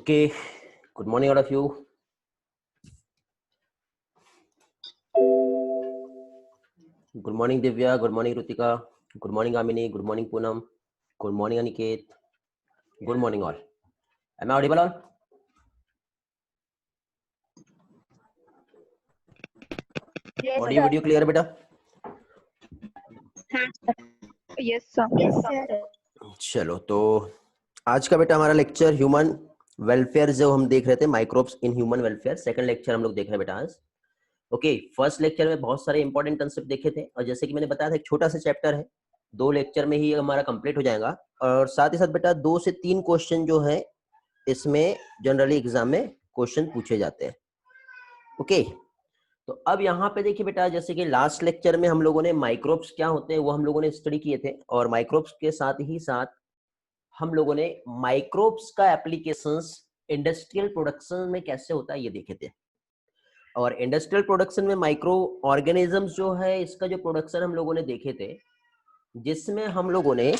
Okay, good morning all of you. Good morning Divya, good morning Rutika, good morning Amini, good morning Poonam, good morning Aniket, good morning all. Am I audible all? Yes, Audio video clear बेटा? yes sir. Yes, sir. चलो तो आज का बेटा हमारा lecture human welfare जो हम देख रहे थे, microbes in human welfare, second lecture हम लोग देख रहे हैं बेटा आज. ओके, फर्स्ट लेक्चर में बहुत सारे इंपॉर्टेंट कंसेप्ट देखे थे और जैसे कि मैंने बताया था एक छोटा सा चैप्टर है, 2 लेक्चर में ही हमारा कंप्लीट हो जाएगा. और साथ ही साथ बेटा 2 से 3 क्वेश्चन जो है इसमें जनरली एग्जाम में क्वेश्चन पूछे जाते हैं. ओके, तो अब यहाँ पे देखिए बेटा, जैसे कि लास्ट लेक्चर में हम लोगों ने माइक्रोब्स क्या होते हैं वो हम लोगों ने स्टडी किए थे, और माइक्रोब्स के साथ ही साथ हम लोगों ने माइक्रोब्स का एप्लीकेशंस इंडस्ट्रियल प्रोडक्शन में कैसे होता है ये देखे थे. और इंडस्ट्रियल प्रोडक्शन में माइक्रो ऑर्गेनिजम्स जो है इसका जो प्रोडक्शन हम लोगों ने देखे थे, जिसमें हम लोगों ने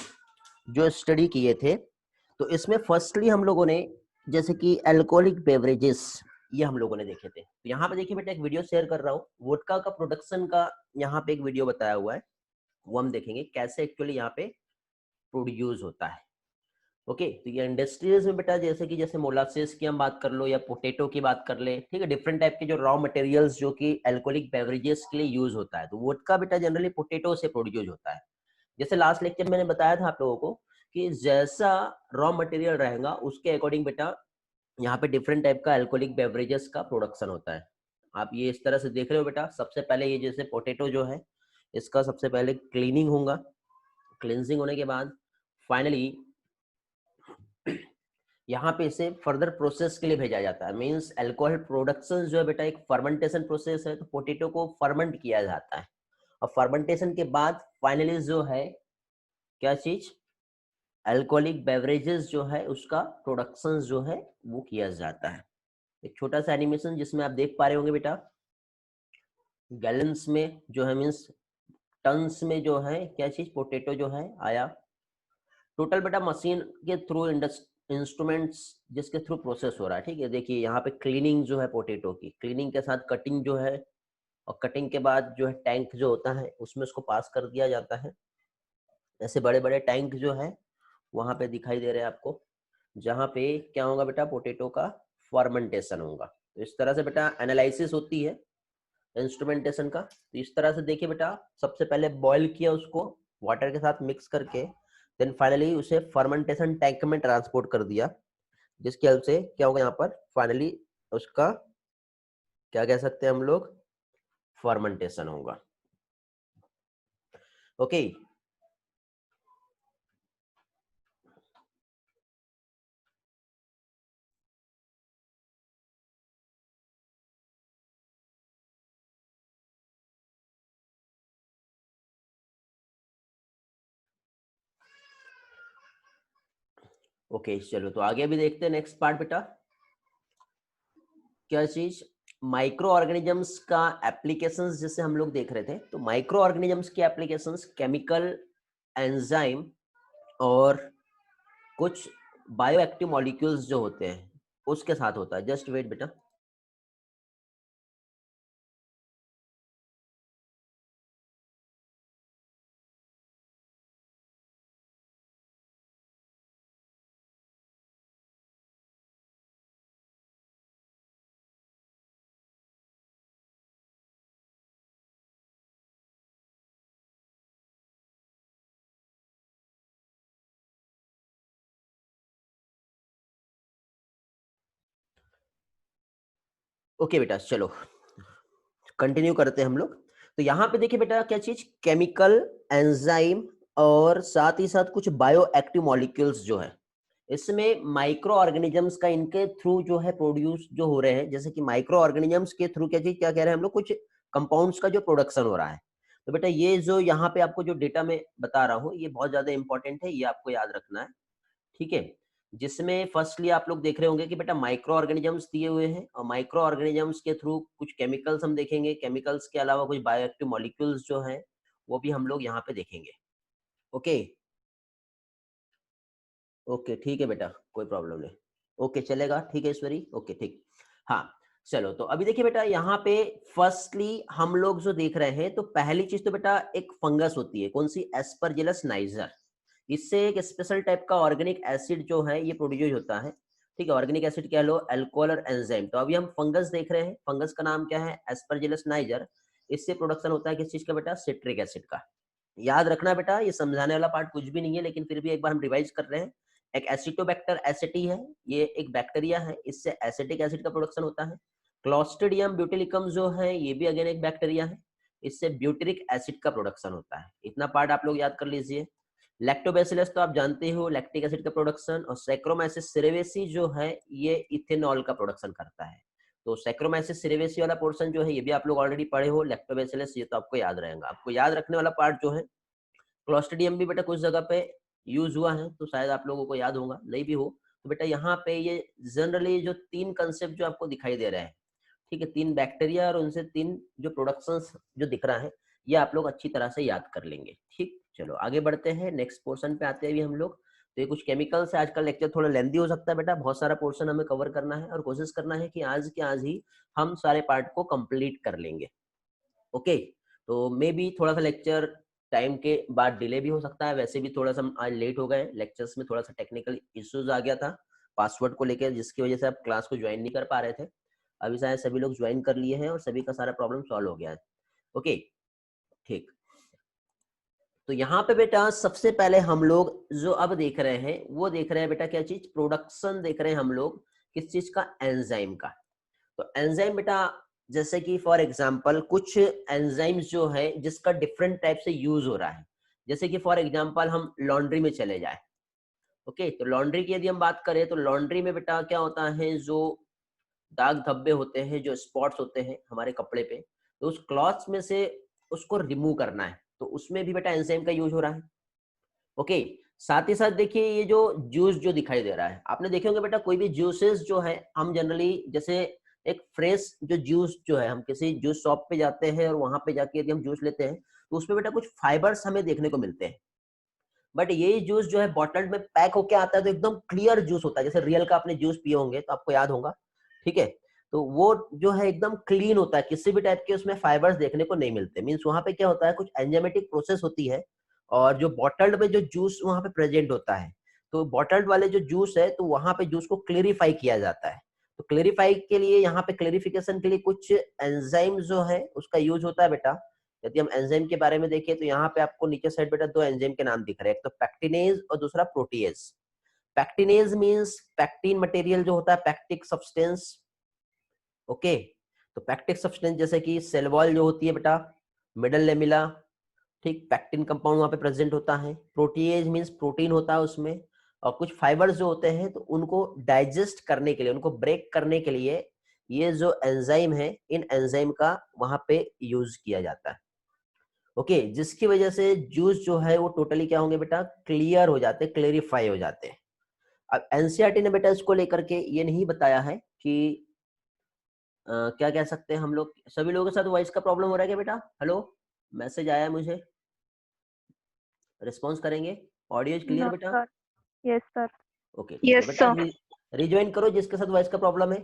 जो स्टडी किए थे, तो इसमें फर्स्टली हम लोगों ने जैसे कि अल्कोहलिक बेवरेजेस ये हम लोगों ने देखे थे. तो यहाँ पे देखिए बेटा एक वीडियो शेयर कर रहा हूँ, वोडका का प्रोडक्शन का यहाँ पे एक वीडियो बताया हुआ है, वो हम देखेंगे कैसे एक्चुअली यहाँ पे प्रोड्यूस होता है. ओके, तो ये इंडस्ट्रीज में बेटा जैसे कि जैसे मोलासेस की हम बात कर लो या पोटैटो की बात कर ले, ठीक है, डिफरेंट टाइप के जो रॉ मटेरियल्स जो कि अल्कोहलिक बेवरेजेस के लिए यूज होता है, तो वोडका बेटा जनरली पोटैटो से प्रोड्यूस होता है. जैसे लास्ट लेक्चर मैंने बताया था आप लोगों को कि जैसा रॉ मटेरियल रहेगा उसके अकॉर्डिंग बेटा यहाँ पे डिफरेंट टाइप का अल्कोहलिक बेवरेजेस का प्रोडक्शन होता है. आप ये इस तरह से देख रहे हो बेटा. सबसे पहले ये जैसे पोटैटो जो है इसका सबसे पहले क्लीनिंग होगा, क्लींजिंग होने के बाद फाइनली यहाँ पे इसे फर्दर प्रोसेस के लिए भेजा जाता है. मींस अल्कोहल प्रोडक्शन जो है बेटा एक फर्मेंटेशन प्रोसेस है, तो पोटैटो को फर्मेंट किया जाता है और फर्मेंटेशन के बाद फाइनली जो है क्या चीज, अल्कोहलिक बेवरेजेस जो है उसका प्रोडक्शन जो है वो किया जाता है. एक छोटा सा एनिमेशन जिसमें आप देख पा रहे होंगे बेटा, गैलन्स में जो है मींस टन्स में जो है क्या चीज पोटैटो जो है आया. टोटल बेटा मशीन के थ्रू इंस्ट्रूमेंट्स जिसके थ्रू प्रोसेस हो रहा है. ठीक है, देखिए यहाँ पे क्लीनिंग जो है पोटैटो की, क्लीनिंग के साथ कटिंग जो है, और कटिंग के बाद जो है टैंक जो होता है उसमें उसको पास कर दिया जाता है. ऐसे बड़े बड़े टैंक जो है वहां पे दिखाई दे रहे हैं आपको, जहाँ पे क्या होगा बेटा पोटैटो का फर्मेंटेशन होगा. तो इस तरह से बेटा एनालिसिस होती है इंस्ट्रूमेंटेशन का. तो इस तरह से देखिए बेटा, सबसे पहले बॉईल किया उसको वाटर के साथ मिक्स करके, देन फाइनली उसे फर्मेंटेशन टैंक में ट्रांसपोर्ट कर दिया, जिसकी हेल्प से क्या होगा यहाँ पर फाइनली उसका क्या कह सकते हैं हम लोग, फर्मेंटेशन होगा. ओके, ओके चलो तो आगे भी देखते हैं नेक्स्ट पार्ट बेटा. क्या चीज, माइक्रो ऑर्गेनिजम्स का एप्लीकेशंस जिसे हम लोग देख रहे थे. तो माइक्रो ऑर्गेनिजम्स की एप्लीकेशंस केमिकल, एंजाइम और कुछ बायो एक्टिव मॉलिक्यूल्स जो होते हैं उसके साथ होता है. जस्ट वेट बेटा. ओके बेटा, चलो कंटिन्यू करते हैं हम लोग। तो यहाँ पे देखिए बेटा क्या चीज, केमिकल, एंजाइम और साथ ही साथ कुछ बायो एक्टिव मॉलिक्यूल्स जो है, इसमें माइक्रो ऑर्गेनिजम्स का इनके थ्रू जो है प्रोड्यूस जो हो रहे हैं, जैसे कि माइक्रो ऑर्गेनिजम्स के थ्रू क्या चीज, क्या कह रहे हैं हम लोग, कुछ कंपाउंड्स का जो प्रोडक्शन हो रहा है। तो बेटा ये जो यहाँ पे आपको जो डेटा में बता रहा हूँ, ये बहुत ज्यादा इंपॉर्टेंट है, ये आपको याद रखना है, ठीक है। जिसमें फर्स्टली आप लोग देख रहे होंगे कि बेटा माइक्रो ऑर्गेनिजम्स दिए हुए हैं, और माइक्रो ऑर्गेनिजम्स के थ्रू कुछ केमिकल्स हम देखेंगे, केमिकल्स के अलावा कुछ बायोएक्टिव मॉलिक्यूल्स जो हैं वो भी हम लोग यहाँ पे देखेंगे। ओके ओके, ठीक है बेटा, कोई प्रॉब्लम नहीं। ओके चलेगा, ठीक है ईश्वरी, ओके ठीक। हाँ चलो, तो अभी देखिए बेटा यहाँ पे फर्स्टली हम लोग जो देख रहे हैं, तो पहली चीज तो बेटा एक फंगस होती है, कौन सी, एस्परजिलस नाइजर। इससे एक स्पेशल टाइप का ऑर्गेनिक एसिड जो है ये प्रोड्यूस होता है, ठीक है। ऑर्गेनिक एसिड कह लो, अल्कोहल और एंजाइम। तो अभी हम फंगस देख रहे हैं, फंगस का नाम क्या है, एस्परजिलस नाइजर। इससे प्रोडक्शन होता है किस चीज का बेटा, सिट्रिक एसिड का। याद रखना बेटा, ये समझाने वाला पार्ट कुछ भी नहीं है, लेकिन फिर भी एक बार हम रिवाइज कर रहे हैं। एक एसिटोबैक्टर एसिटी है, ये एक बैक्टीरिया है, इससे एसिटिक एसिड का प्रोडक्शन होता है। क्लॉस्ट्रिडियम ब्यूटिलिकम जो है, ये भी अगेन एक बैक्टीरिया है, इससे ब्यूटेरिक एसिड का प्रोडक्शन होता है। इतना पार्ट आप लोग याद कर लीजिए। लैक्टोबैसिलस तो आप जानते हो, लैक्टिक एसिड का प्रोडक्शन। और सैक्रोमाइसिस सेरेवेसी जो है, ये इथेनॉल का प्रोडक्शन करता है। तो सैक्रोमाइसिस सेरेवेसी वाला पोर्शन जो है, ये भी आप लोग ऑलरेडी पढ़े हो। लैक्टोबैसिलस ये तो आपको याद रहेगा। आपको याद रखने वाला पार्ट जो है, क्लॉस्ट्रिडियम भी बेटा कुछ जगह पे यूज हुआ है, तो शायद आप लोगों को याद होगा, नहीं भी हो तो बेटा यहाँ पे ये जनरली जो तीन कंसेप्ट जो आपको दिखाई दे रहे हैं, ठीक है, तीन बैक्टीरिया और उनसे तीन जो प्रोडक्शंस जो दिख रहा है, ये आप लोग अच्छी तरह से याद कर लेंगे, ठीक। चलो आगे बढ़ते हैं, नेक्स्ट पोर्शन पे आते हैं अभी हम लोग। तो ये कुछ केमिकल्स है, आज का लेक्चर थोड़ा लेंदी हो सकता है बेटा, बहुत सारा पोर्शन हमें कवर करना है और कोशिश करना है कि आज के आज ही हम सारे पार्ट को कंप्लीट कर लेंगे। ओके, तो मे बी थोड़ा सा लेक्चर टाइम के बाद डिले भी हो सकता है, वैसे भी थोड़ा सा हम आज लेट हो गए, लेक्चर्स में थोड़ा सा टेक्निकल इश्यूज आ गया था पासवर्ड को लेकर, जिसकी वजह से आप क्लास को ज्वाइन नहीं कर पा रहे थे। अभी शायद सभी लोग ज्वाइन कर लिए हैं और सभी का सारा प्रॉब्लम सॉल्व हो गया है। ओके ठीक, तो यहाँ पे बेटा सबसे पहले हम लोग जो अब देख रहे हैं, वो देख रहे हैं बेटा क्या चीज, प्रोडक्शन देख रहे हैं हम लोग, किस चीज का, एंजाइम का। तो एंजाइम बेटा, जैसे कि फॉर एग्जांपल कुछ एंजाइम्स जो है जिसका डिफरेंट टाइप से यूज हो रहा है, जैसे कि फॉर एग्जांपल हम लॉन्ड्री में चले जाए। ओके, तो लॉन्ड्री की यदि हम बात करें, तो लॉन्ड्री में बेटा क्या होता है, जो दाग धब्बे होते हैं, जो स्पॉट्स होते हैं हमारे कपड़े पे, तो उस क्लॉथ्स में से उसको रिमूव करना है, तो उसमें भी बेटा एंजाइम का यूज हो रहा है। ओके, साथ ही साथ देखिए ये जो जूस जो दिखाई दे रहा है, आपने देखे होंगे बेटा, कोई भी जूसेस जो है हम जनरली, जैसे एक फ्रेश जो जूस जो है, हम किसी जूस शॉप पे जाते हैं और वहां पे जाके यदि हम जूस लेते हैं, तो उसमें बेटा कुछ फाइबर्स हमें देखने को मिलते हैं। बट ये जूस जो है बॉटल में पैक होके आता है, तो एकदम क्लियर जूस होता है, जैसे रियल का आपने जूस पिए होंगे तो आपको याद होगा, ठीक है। तो वो जो है एकदम क्लीन होता है, किसी भी टाइप के उसमें फाइबर्स देखने को नहीं मिलते। मीन्स वहां पे क्या होता है, कुछ एंजाइमेटिक प्रोसेस होती है, और जो बॉटल्ड में जो जूस वहां पे प्रेजेंट होता है, तो बॉटल्ड वाले जो जूस है, तो वहां पे जूस को क्लेरिफाई किया जाता है। तो क्लेरिफाई के लिए, यहाँ पे क्लेरिफिकेशन के लिए कुछ एंजाइम जो है उसका यूज होता है बेटा। यदि हम एंजाइम के बारे में देखें, तो यहाँ पे आपको नीचे साइड बेटा दो एंजाइम के नाम दिख रहे हैं, एक तो पैक्टिनेज और दूसरा protease. Pectinase means pectin material जो होता है, पैक्टिक सब्सटेंस। ओके, तो पैक्टिक सब्सटेंस जैसे कि सेल वॉल जो होती है बेटा, मिडल लेमिला, ठीक, पैक्टिन कंपाउंड वहां पे प्रेजेंट होता है। प्रोटीएज मींस प्रोटीन होता है उसमें, और कुछ फाइबर्स जो होते हैं, तो उनको डाइजेस्ट करने के लिए, उनको ब्रेक करने के लिए ये जो एंजाइम है, इन एंजाइम का वहां पे यूज किया जाता है। ओके, जिसकी वजह से जूस जो है वो टोटली क्या होंगे बेटा, क्लियर हो जाते, क्लेरिफाई हो जाते हैं। अब एनसीईआरटी ने बेटा इसको लेकर के ये नहीं बताया है कि क्या कह सकते हैं हम लोग, सभी लोगों के साथ वॉइस का प्रॉब्लम हो रहा है क्या बेटा, हेलो, मैसेज आया है मुझे, रिस्पॉन्स करेंगे, ऑडियो क्लियर No, बेटा। sir. Yes, sir. ओके चलो Yes, बेटा, sir. रिज्वाइन करो जिसके साथ वॉइस का प्रॉब्लम है।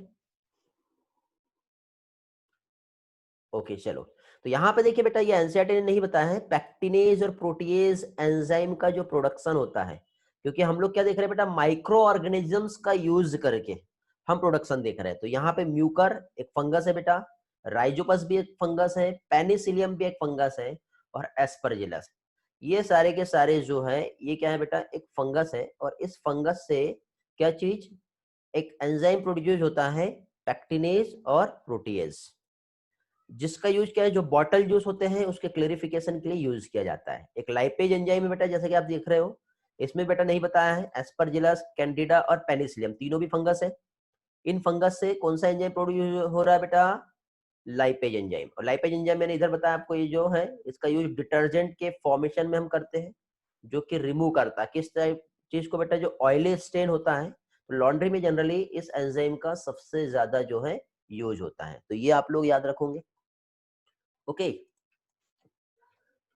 ओके चलो, तो यहाँ पे देखिए बेटा, ये एनसीईआरटी ने नहीं बताया है पैक्टिनेज और प्रोटीएज एंजाइम का जो प्रोडक्शन होता है, क्योंकि हम लोग क्या देख रहे हैं बेटा, माइक्रो ऑर्गेनिजम्स का यूज करके हम प्रोडक्शन देख रहे हैं। तो यहाँ पे म्यूकर एक फंगस है बेटा, राइजोपस भी एक फंगस है, पेनिसिलियम भी एक फंगस है, और एस्परजिलस, ये सारे के सारे जो है, ये क्या है बेटा, एक फंगस है। और इस फंगस से क्या चीज, एक एंजाइम प्रोड्यूस होता है, पैक्टिनेज और प्रोटीएज, जिसका यूज क्या है, जो बॉटल जूस होते हैं उसके क्लेरिफिकेशन के लिए यूज किया जाता है। एक लाइपेज एंजाइम है बेटा, जैसे कि आप देख रहे हो, इसमें बेटा नहीं बताया है, एस्परजिलस, कैंडिडा और पेनिसिलियम तीनों भी फंगस है। इन फंगस से कौन सा एंजाइम प्रोड्यूस हो रहा है बेटा, लाइपेज एंजाइम। और लाइपेज एंजाइम मैंने इधर बताया आपको, ये जो है इसका यूज डिटर्जेंट के फॉर्मेशन में हम करते हैं, जो कि रिमूव करता है किस टाइप चीज को बेटा, जो ऑयली स्टेन होता है। तो लॉन्ड्री में जनरली इस एंजाइम का सबसे ज्यादा जो है यूज होता है, तो ये आप लोग याद रखोगे। ओके,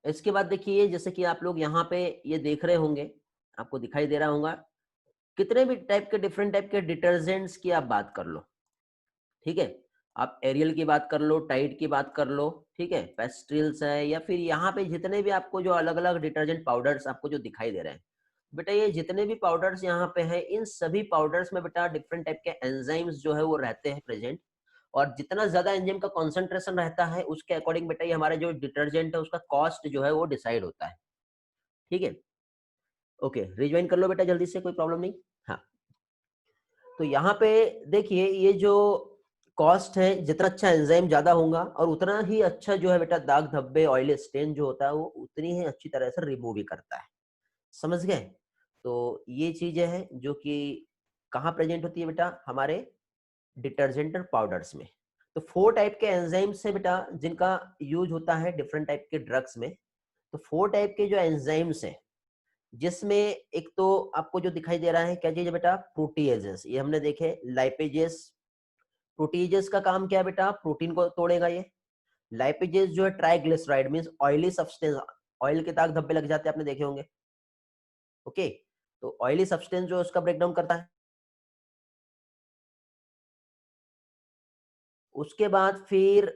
इसके बाद देखिए, जैसे कि आप लोग यहाँ पे ये देख रहे होंगे, आपको दिखाई दे रहा होगा, कितने भी टाइप के डिफरेंट टाइप के डिटर्जेंट्स की आप बात कर लो, ठीक है, आप एरियल की बात कर लो, टाइड की बात कर लो, ठीक है, पेस्ट्रिल्स है, या फिर यहाँ पे जितने भी आपको जो अलग अलग डिटर्जेंट पाउडर्स आपको जो दिखाई दे रहे हैं बेटा, ये जितने भी पाउडर्स यहाँ पे हैं, इन सभी पाउडर्स में बेटा डिफरेंट टाइप के एंजाइम्स जो है वो रहते हैं प्रेजेंट। और जितना ज्यादा एंजाइम का कॉन्सेंट्रेशन रहता है उसके अकॉर्डिंग बेटा ये हमारा जो डिटर्जेंट है उसका कॉस्ट जो है वो डिसाइड होता है, ठीक है। ओके, रिज्वाइन कर लो बेटा जल्दी से, कोई प्रॉब्लम नहीं। हाँ, तो यहाँ पे देखिए, ये जो कॉस्ट है, जितना अच्छा एंजाइम ज्यादा होगा और उतना ही अच्छा जो है बेटा दाग धब्बे ऑयल स्टेन जो होता है वो उतनी ही अच्छी तरह से रिमूव भी करता है, समझ गए। तो ये चीजें हैं जो कि कहाँ प्रेजेंट होती है बेटा, हमारे डिटर्जेंट और पाउडर्स में। तो 4 टाइप के एंजाइम्स है बेटा जिनका यूज होता है डिफरेंट टाइप के ड्रग्स में। तो 4 टाइप के जो एंजाइम्स हैं, जिसमें एक तो आपको जो दिखाई दे रहा है क्या चीज है बेटा, प्रोटीएजेस, ये हमने देखे, लाइपेजेस। प्रोटीजेस का काम क्या है बेटा, प्रोटीन को तोड़ेगा ये। लाइपेजेस जो है triglyceride means oily substance, oil के दाग धब्बे लग जाते हैं आपने देखे होंगे, ओके। तो ऑयली सब्सटेंस जो है उसका ब्रेकडाउन करता है। उसके बाद फिर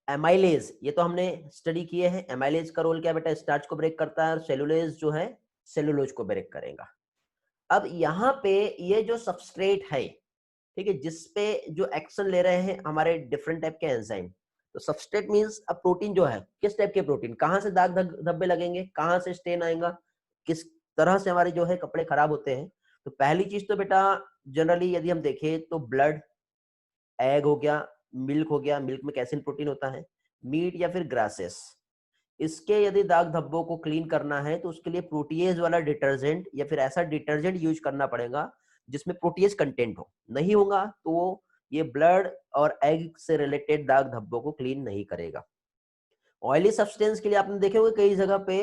एमाइलेज, ये तो हमने स्टडी किए हैं, एमाइलेज का रोल क्या है बेटा, स्टार्च को ब्रेक करता है, और सेलुलेज जो है सेलुलोज को ब्रेक करेगा। अब यहाँ पे ये जो सबस्ट्रेट है, ठीक है, जिसपे जो एक्शन ले रहे हैं हमारे डिफरेंट टाइप के एंजाइम, तो सबस्ट्रेट मींस अब प्रोटीन जो है किस टाइप के प्रोटीन, कहाँ से दाग धब्बे लगेंगे, कहाँ से स्टेन आएगा, किस तरह से हमारे जो है कपड़े खराब होते हैं। तो पहली चीज तो बेटा जनरली यदि हम देखें तो ब्लड, एग हो गया, मिल्क हो गया, मिल्क में कैसिन प्रोटीन होता है, मीट या फिर ग्रासेस, इसके यदि दाग धब्बों को क्लीन करना है तो उसके लिए प्रोटीएज वाला डिटर्जेंट या फिर ऐसा डिटर्जेंट यूज करना पड़ेगा जिसमें प्रोटीएज कंटेंट हो। नहीं होगा तो वो ये ब्लड और एग से रिलेटेड दाग धब्बों को क्लीन नहीं करेगा। ऑयली सब्सटेंस के लिए आपने देखे होंगे कई जगह पे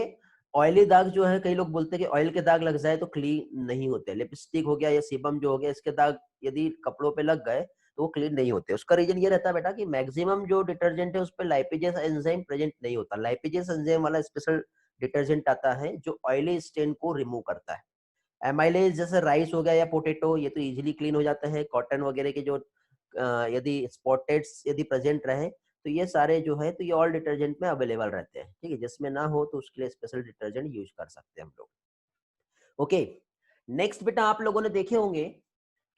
ऑयली दाग जो है, कई लोग बोलते हैं कि ऑयल के दाग लग जाए तो क्लीन नहीं होते, लिपस्टिक हो गया या सीबम जो हो गया, इसके दाग यदि कपड़ों पे लग गए तो वो क्लीन नहीं होते। उसका रीजन ये रहता है बेटा कि मैक्सिमम जो डिटर्जेंट है उस पर लाइपेजेस एंजाइम प्रेजेंट नहीं होता। लाइपेजेस एंजाइम वाला स्पेशल डिटर्जेंट आता है जो ऑयली स्टेन को रिमूव करता है। एमाइलेज जैसे राइस हो गया या पोटेटो, ये तो इजीली क्लीन हो जाते हैं। कॉटन वगैरह के जो यदि स्पॉटेड्स यदि प्रेजेंट रहे तो ये सारे जो है तो ये ऑल डिटर्जेंट में अवेलेबल रहते हैं, ठीक है। जिसमें ना हो तो उसके लिए स्पेशल डिटर्जेंट यूज कर सकते हैं हम लोग, ओके। नेक्स्ट बेटा आप लोगों ने देखे होंगे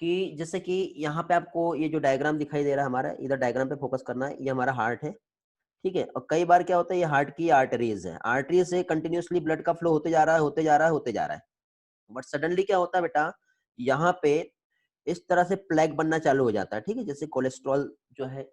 कि जैसे कि यहाँ पे आपको ये जो डायग्राम दिखाई दे रहा है हमारा, इधर डायग्राम पे फोकस करना है, ये हमारा हार्ट है, ठीक है। और कई बार क्या होता है, ये हार्ट की आर्टरीज है, आर्टरीज से कंटिन्यूसली ब्लड का फ्लो होते जा रहा है, होते जा रहा है, होते जा रहा है। बट सडनली क्या होता है बेटा, यहाँ पे इस तरह से प्लेग बनना चालू हो जाता है, ठीक है, जैसे कोलेस्ट्रॉल जो है,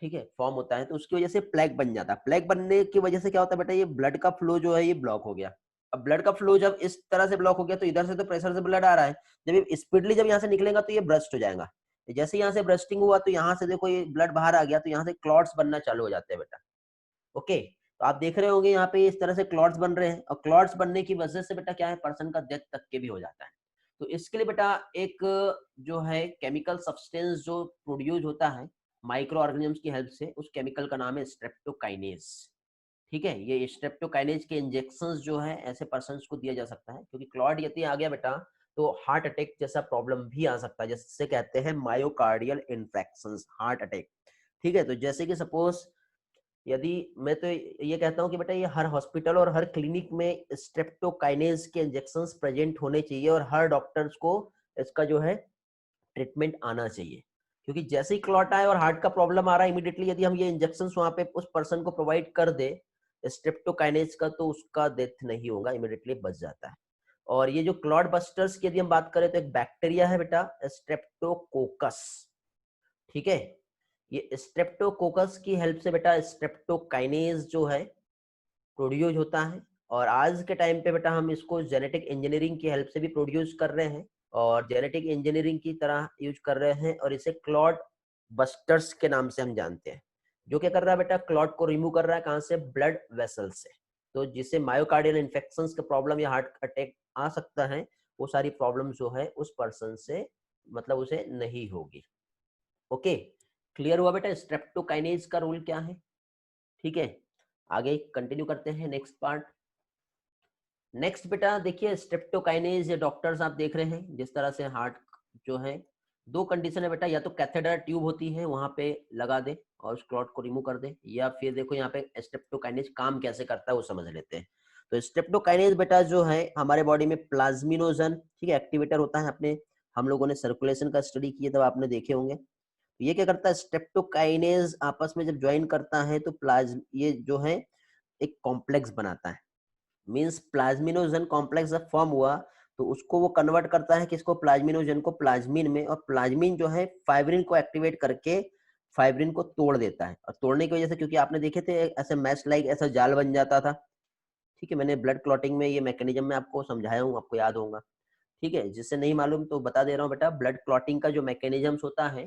ठीक है, फॉर्म होता है, तो उसकी वजह से प्लेग बन जाता है। प्लेग बनने की वजह से क्या होता है बेटा, ये ब्लड का फ्लो जो है ये ब्लॉक हो गया। अब ब्लड का फ्लो जब इस तरह से ब्लॉक हो गया तो इधर से तो प्रेशर से ब्लड आ रहा है, जब ये स्पीडली जब यहाँ से निकलेगा तो ये ब्रस्ट हो जाएगा। जैसे यहाँ से ब्रस्टिंग हुआ तो यहाँ से देखो ये ब्लड बाहर आ गया, तो यहाँ से क्लॉट्स बनना चालू हो जाते हैं बेटा, ओके। तो आप देख रहे होंगे यहाँ पे इस तरह से क्लॉट्स बन रहे हैं, और क्लॉट्स बनने की वजह से बेटा क्या है, पर्सन का डेथ तक के भी हो जाता है। तो इसके लिए बेटा एक जो है केमिकल सब्सटेंस जो प्रोड्यूस होता है माइक्रो ऑर्गेनिजम्स की हेल्प से, उस केमिकल का नाम है स्ट्रेप्टोकाइनेज, ठीक है। ये स्ट्रेप्टोकाइनेज के इंजेक्शंस जो है ऐसे पर्सन्स को दिया जा सकता है, क्योंकि क्लॉट यदि आ गया बेटा तो हार्ट अटैक जैसा प्रॉब्लम भी आ सकता है, जिससे कहते हैं मायोकार्डियल इन्फेक्शंस, हार्ट अटैक, ठीक है। तो जैसे कि सपोज यदि मैं तो ये कहता हूँ कि बेटा ये हर हॉस्पिटल और हर क्लिनिक में स्ट्रेप्टोकाइनेज के इंजेक्शंस प्रेजेंट होने चाहिए, और हर डॉक्टर्स को इसका जो है ट्रीटमेंट आना चाहिए। क्योंकि जैसे ही क्लॉट आए और हार्ट का प्रॉब्लम आ रहा है, इमीडिएटली यदि हम ये इंजेक्शंस वहां पे उस पर्सन को प्रोवाइड कर दे स्ट्रेप्टोकाइनेज का, तो उसका डेथ नहीं होगा, इमीडिएटली बच जाता है। और ये जो क्लॉट बस्टर्स की यदि हम बात करें तो एक बैक्टीरिया है बेटा स्ट्रेप्टोकोकस, ठीक है। ये स्ट्रेप्टोकोकस की हेल्प से बेटा स्ट्रेप्टोकाइनेज जो है प्रोड्यूस होता है, और आज के टाइम पे बेटा हम इसको जेनेटिक इंजीनियरिंग की हेल्प से भी प्रोड्यूस कर रहे हैं, और जेनेटिक इंजीनियरिंग की तरह यूज कर रहे हैं, और इसे क्लॉट बस्टर्स के नाम से हम जानते हैं। जो क्या कर रहा है बेटा, क्लॉट को रिमूव कर रहा है, कहाँ से, ब्लड वेसल से। तो जिससे मायोकार्डियल इन्फेक्शंस का प्रॉब्लम या हार्ट अटैक आ सकता है, वो सारी प्रॉब्लम जो है उस पर्सन से मतलब उसे नहीं होगी। ओके, क्लियर हुआ बेटा स्ट्रेप्टोकाइनेज का रोल क्या है। ठीक है, आगे कंटिन्यू करते हैं नेक्स्ट पार्ट। नेक्स्ट बेटा देखिए स्ट्रेप्टोकाइनेज, डॉक्टर्स आप देख रहे हैं जिस तरह से हार्ट जो है, दो कंडीशन है बेटा, या तो कैथेटर ट्यूब होती है वहां पे लगा दे और उस क्लॉट को रिमूव कर दे, या फिर देखो यहाँ पे स्ट्रेप्टोकाइनेज काम कैसे करता है वो समझ लेते हैं। तो स्ट्रेप्टोकाइनेज बेटा जो है हमारे बॉडी में प्लाज्मिनोजन, ठीक है, एक्टिवेटर होता है। अपने हम लोगों ने सर्कुलेशन का स्टडी किया तब आपने देखे होंगे। ये क्या करता है, स्ट्रेप्टोकाइनेज आपस में जब ज्वाइन करता है तो ये जो है एक कॉम्प्लेक्स बनाता है। मींस प्लाज्मिनोजन कॉम्प्लेक्स जब फॉर्म हुआ तो उसको वो कन्वर्ट करता है किसको, प्लाज्मिनोजन को प्लाज्मिन में, और प्लाज्मिन जो है फाइब्रिन को एक्टिवेट करके फाइब्रिन को तोड़ देता है। और तोड़ने की वजह से, क्योंकि आपने देखे थे ऐसे मैश लाइक ऐसा जाल बन जाता था, ठीक है, मैंने ब्लड क्लॉटिंग में ये मैकेनिज्म में आपको समझाया हूँ, आपको याद होगा। ठीक है, जिससे नहीं मालूम तो बता दे रहा हूँ बेटा, ब्लड क्लॉटिंग का जो मैकेनिज्म्स होता है,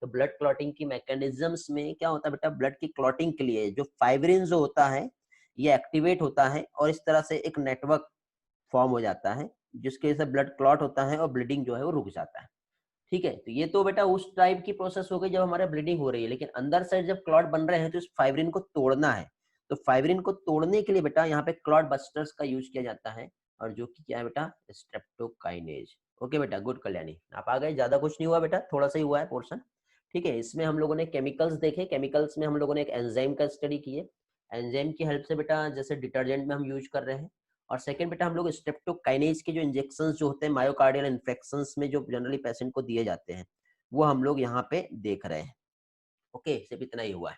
तो ब्लड क्लॉटिंग की मैकेनिज्म्स में क्या होता है बेटा, ब्लड की क्लॉटिंग के लिए जो फाइब्रिन जो होता है ये एक्टिवेट होता है, और इस तरह से एक नेटवर्क फॉर्म हो जाता है जिसकी वजह से ब्लड क्लॉट होता है और ब्लीडिंग जो है वो रुक जाता है। ठीक है, तो ये तो बेटा उस टाइप की प्रोसेस हो गई जब हमारे ब्लीडिंग हो रही है, लेकिन अंदर साइड जब क्लॉट बन रहे हैं तो इस फाइब्रिन को तोड़ना है। तो फाइब्रिन को तोड़ने के लिए बेटा यहाँ पे क्लॉट बस्टर्स का यूज किया जाता है, और जो कि क्या है बेटा, स्ट्रेप्टोकाइनेज। ओके बेटा, गुड कल्याणी, आप आ गए, ज्यादा कुछ नहीं हुआ बेटा, थोड़ा सा ही हुआ है पोर्शन। ठीक है, इसमें हम लोगों ने केमिकल्स देखे, केमिकल्स में हम लोगों ने एक एंजाइम का स्टडी किए। एंजाइम की हेल्प से बेटा जैसे डिटर्जेंट में हम यूज कर रहे हैं। और सेकंड बेटा हम लोग स्ट्रेप्टोकाइनेज के जो इंजेक्शंस जो होते हैं मायोकार्डियल इन्फेक्शंस में जो जनरली पेशेंट को दिए जाते हैं, वो हम लोग यहाँ पे देख रहे हैं। ओके, सिर्फ इतना ही हुआ है।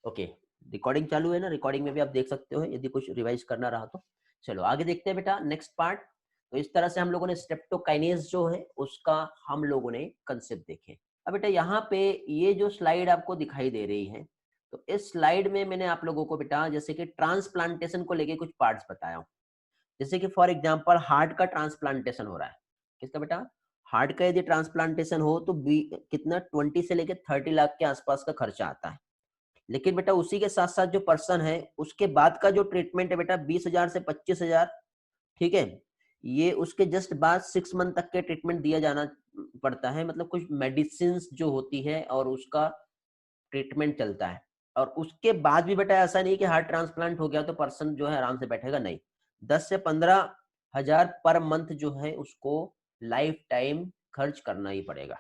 ओके, रिकॉर्डिंग चालू है ना, रिकॉर्डिंग में भी आप देख सकते हो यदि कुछ रिवाइज करना रहा तो। चलो आगे देखते हैं बेटा नेक्स्ट पार्ट। तो इस तरह से हम लोगों ने स्ट्रेप्टोकाइनेज जो है उसका हम लोगों ने कंसेप्ट देखे। अब बेटा यहाँ पे ये जो स्लाइड आपको दिखाई दे रही है, तो इस स्लाइड में मैंने आप लोगों को बेटा जैसे कि ट्रांसप्लांटेशन को लेके कुछ पार्ट्स बताया हूँ। जैसे कि फॉर एग्जांपल हार्ट का ट्रांसप्लांटेशन हो रहा है, किसका बेटा, हार्ट का यदि ट्रांसप्लांटेशन हो तो कितना 20 से लेकर 30 लाख के आसपास का खर्चा आता है। लेकिन बेटा उसी के साथ साथ जो पर्सन है उसके बाद का जो ट्रीटमेंट है बेटा 20,000 से 25,000, ठीक है, ये उसके जस्ट बाद 6 मंथ तक के ट्रीटमेंट दिया जाना पड़ता है, मतलब कुछ मेडिसिन जो होती है और उसका ट्रीटमेंट चलता है। और उसके बाद भी बेटा ऐसा नहीं कि हार्ट ट्रांसप्लांट हो गया तो पर्सन जो है आराम से बैठेगा, नहीं, 10 से 15 हजार पर मंथ जो है उसको लाइफ टाइम खर्च करना ही पड़ेगा।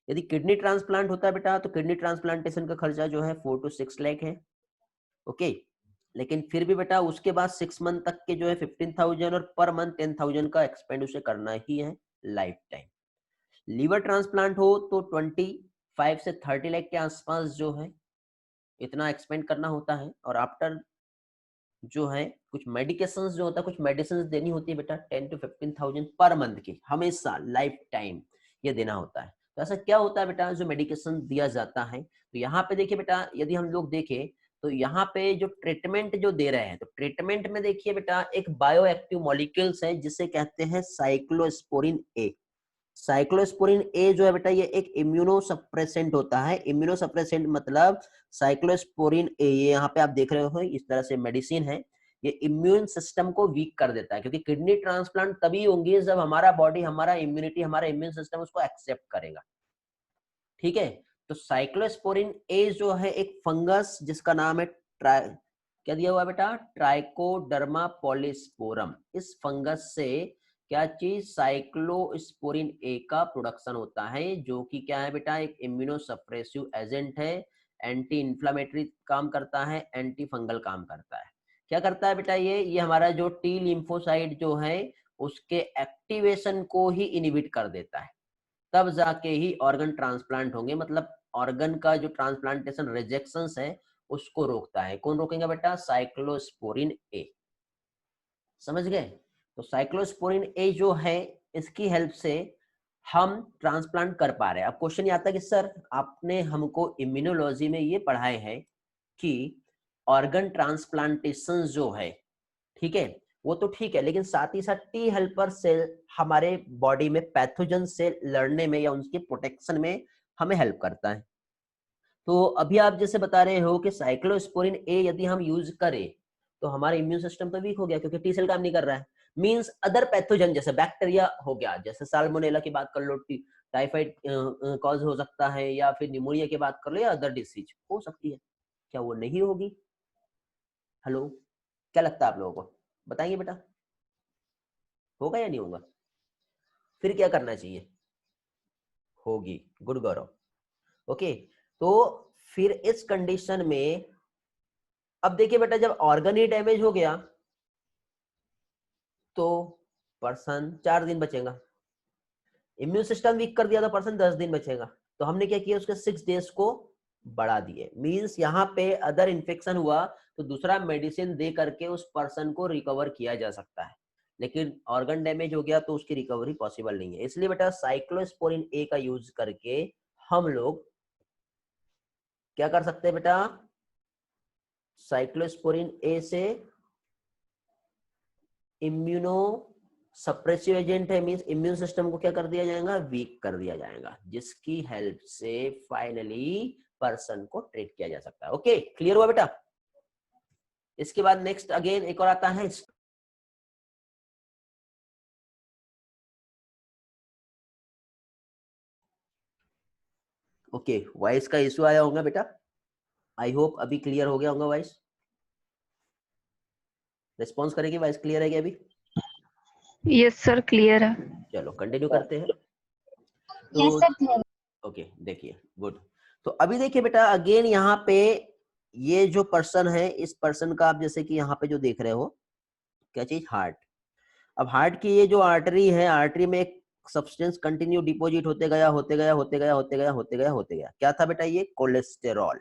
यदि किडनी ट्रांसप्लांट होता है बेटा तो किडनी ट्रांसप्लांटेशन का खर्चा जो है 4 to 6 लाख है। ओके, लेकिन फिर भी बेटा उसके बाद 6 मंथ तक के जो है 15,000 और पर मंथ 10,000 का एक्सपेंड उसे करना ही है लाइफ टाइम। लीवर ट्रांसप्लांट हो तो 25 से 30 लाख के आसपास जो है इतना एक्सपेंड करना होता है। और आफ्टर जो है कुछ मेडिकेशंस जो होता है, कुछ मेडिसिन देनी होती है बेटा 10 to 15,000 पर मंथ की, हमेशा लाइफ टाइम ये देना होता है। तो ऐसा क्या होता है बेटा जो मेडिकेशन दिया जाता है, तो यहाँ पे देखिए बेटा यदि हम लोग देखें तो यहाँ पे जो ट्रीटमेंट जो दे रहे हैं, तो ट्रीटमेंट में देखिए बेटा एक बायो एक्टिव मॉलिक्यूल्स है जिसे कहते हैं साइक्लोस्पोरिन ए। साइक्लोस्पोरिन ए जो है बेटा ये एक इम्यूनो सप्रेसेंट होता है। इम्यूनो सप्रेसेंट मतलब साइक्लोस्पोरिन ए, ये यहाँ पे आप देख रहे हो इस तरह से मेडिसिन है, ये इम्यून सिस्टम को वीक कर देता है, क्योंकि किडनी ट्रांसप्लांट तभी होंगे जब हमारा बॉडी, हमारा इम्यूनिटी, हमारा इम्यून सिस्टम उसको एक्सेप्ट करेगा। ठीक है, तो साइक्लोस्पोरिन ए जो है एक फंगस जिसका नाम है क्या दिया हुआ है बेटा, ट्राइकोडर्मा पॉलीस्पोरम। इस फंगस से क्या चीज, साइक्लोस्पोरिन ए का प्रोडक्शन होता है, जो कि क्या है बेटा एक इम्यूनो सप्रेसिव एजेंट है, एंटी इंफ्लेमेटरी काम करता है, एंटी फंगल काम करता है। क्या करता है बेटा ये हमारा जो टी लिम्फोसाइट जो है उसके एक्टिवेशन को ही इनिबिट कर देता है, तब जाके ही ऑर्गन ट्रांसप्लांट होंगे, मतलब ऑर्गन का जो ट्रांसप्लांटेशन रिजेक्शंस है उसको रोकता है। कौन रोकेगा बेटा, साइक्लोस्पोरिन ए। समझ गए, तो साइक्लोस्पोरिन ए जो है इसकी हेल्प से हम ट्रांसप्लांट कर पा रहे हैं। अब क्वेश्चन ये आता है कि सर आपने हमको इम्यूनोलॉजी में ये पढ़ाए हैं कि ऑर्गन ट्रांसप्लांटेशन जो है, ठीक है, वो तो ठीक है, लेकिन साथ ही साथ टी हेल्पर सेल हमारे बॉडी में पैथोजन से लड़ने में या उनके प्रोटेक्शन में हमें हेल्प करता है। तो अभी आप जैसे बता रहे हो कि साइक्लोस्पोरिन ए यदि हम यूज करें तो हमारा इम्यून सिस्टम तो वीक हो गया क्योंकि टी सेल काम नहीं कर रहा है। मींस अदर पैथोजन जैसे बैक्टीरिया हो गया, जैसे साल्मोनेला की बात कर लो, टाइफाइड कॉज हो सकता है, या फिर निमोनिया की बात कर लो, या अदर डिसीज हो सकती है। क्या वो नहीं होगी? हेलो, क्या लगता है आप लोगों को? बताएंगे बेटा, होगा या नहीं होगा? फिर क्या करना चाहिए? होगी। गुड गौरव। ओके, तो फिर इस कंडीशन में अब देखिए बेटा, जब ऑर्गन ही डैमेज हो गया तो पर्सन 4 दिन बचेगा। इम्यून सिस्टम वीक कर दिया तो पर्सन 10 दिन बचेगा। तो हमने क्या किया, उसके 6 डेज को बढ़ा दिए। मींस यहाँ पे अदर इन्फेक्शन हुआ तो दूसरा मेडिसिन दे करके उस पर्सन को रिकवर किया जा सकता है, लेकिन ऑर्गन डैमेज हो गया तो उसकी रिकवरी पॉसिबल नहीं है। इसलिए बेटा साइक्लोस्पोरिन ए का यूज करके हम लोग क्या कर सकते हैं बेटा, साइक्लोस्पोरिन ए से इम्यूनो सप्रेसिव एजेंट है, मींस इम्यून सिस्टम को क्या कर दिया जाएगा, वीक कर दिया जाएगा, जिसकी हेल्प से फाइनली पर्सन को ट्रीट किया जा सकता है। ओके, क्लियर हुआ बेटा? इसके बाद नेक्स्ट अगेन एक और आता है, ओके, वॉइस का इश्यू आया होगा बेटा, आई होप अभी क्लियर हो गया होगा वॉइस। रिस्पॉन्स करेगी, वॉइस क्लियर है क्या अभी? यस सर, क्लियर है। चलो कंटिन्यू करते हैं। तो यस सर, क्लियर। ओके, देखिए गुड। तो अभी देखिए बेटा, अगेन यहाँ पे ये जो पर्सन है, इस पर्सन का आप जैसे कि यहाँ पे जो देख रहे हो, क्या चीज, हार्ट। अब हार्ट की ये जो आर्टरी है, आर्टरी में एक सब्सटेंस कंटिन्यू डिपॉजिट होते गया होते गया होते गया होते गया होते गया होते गया। क्या था बेटा, ये कोलेस्टेरॉल।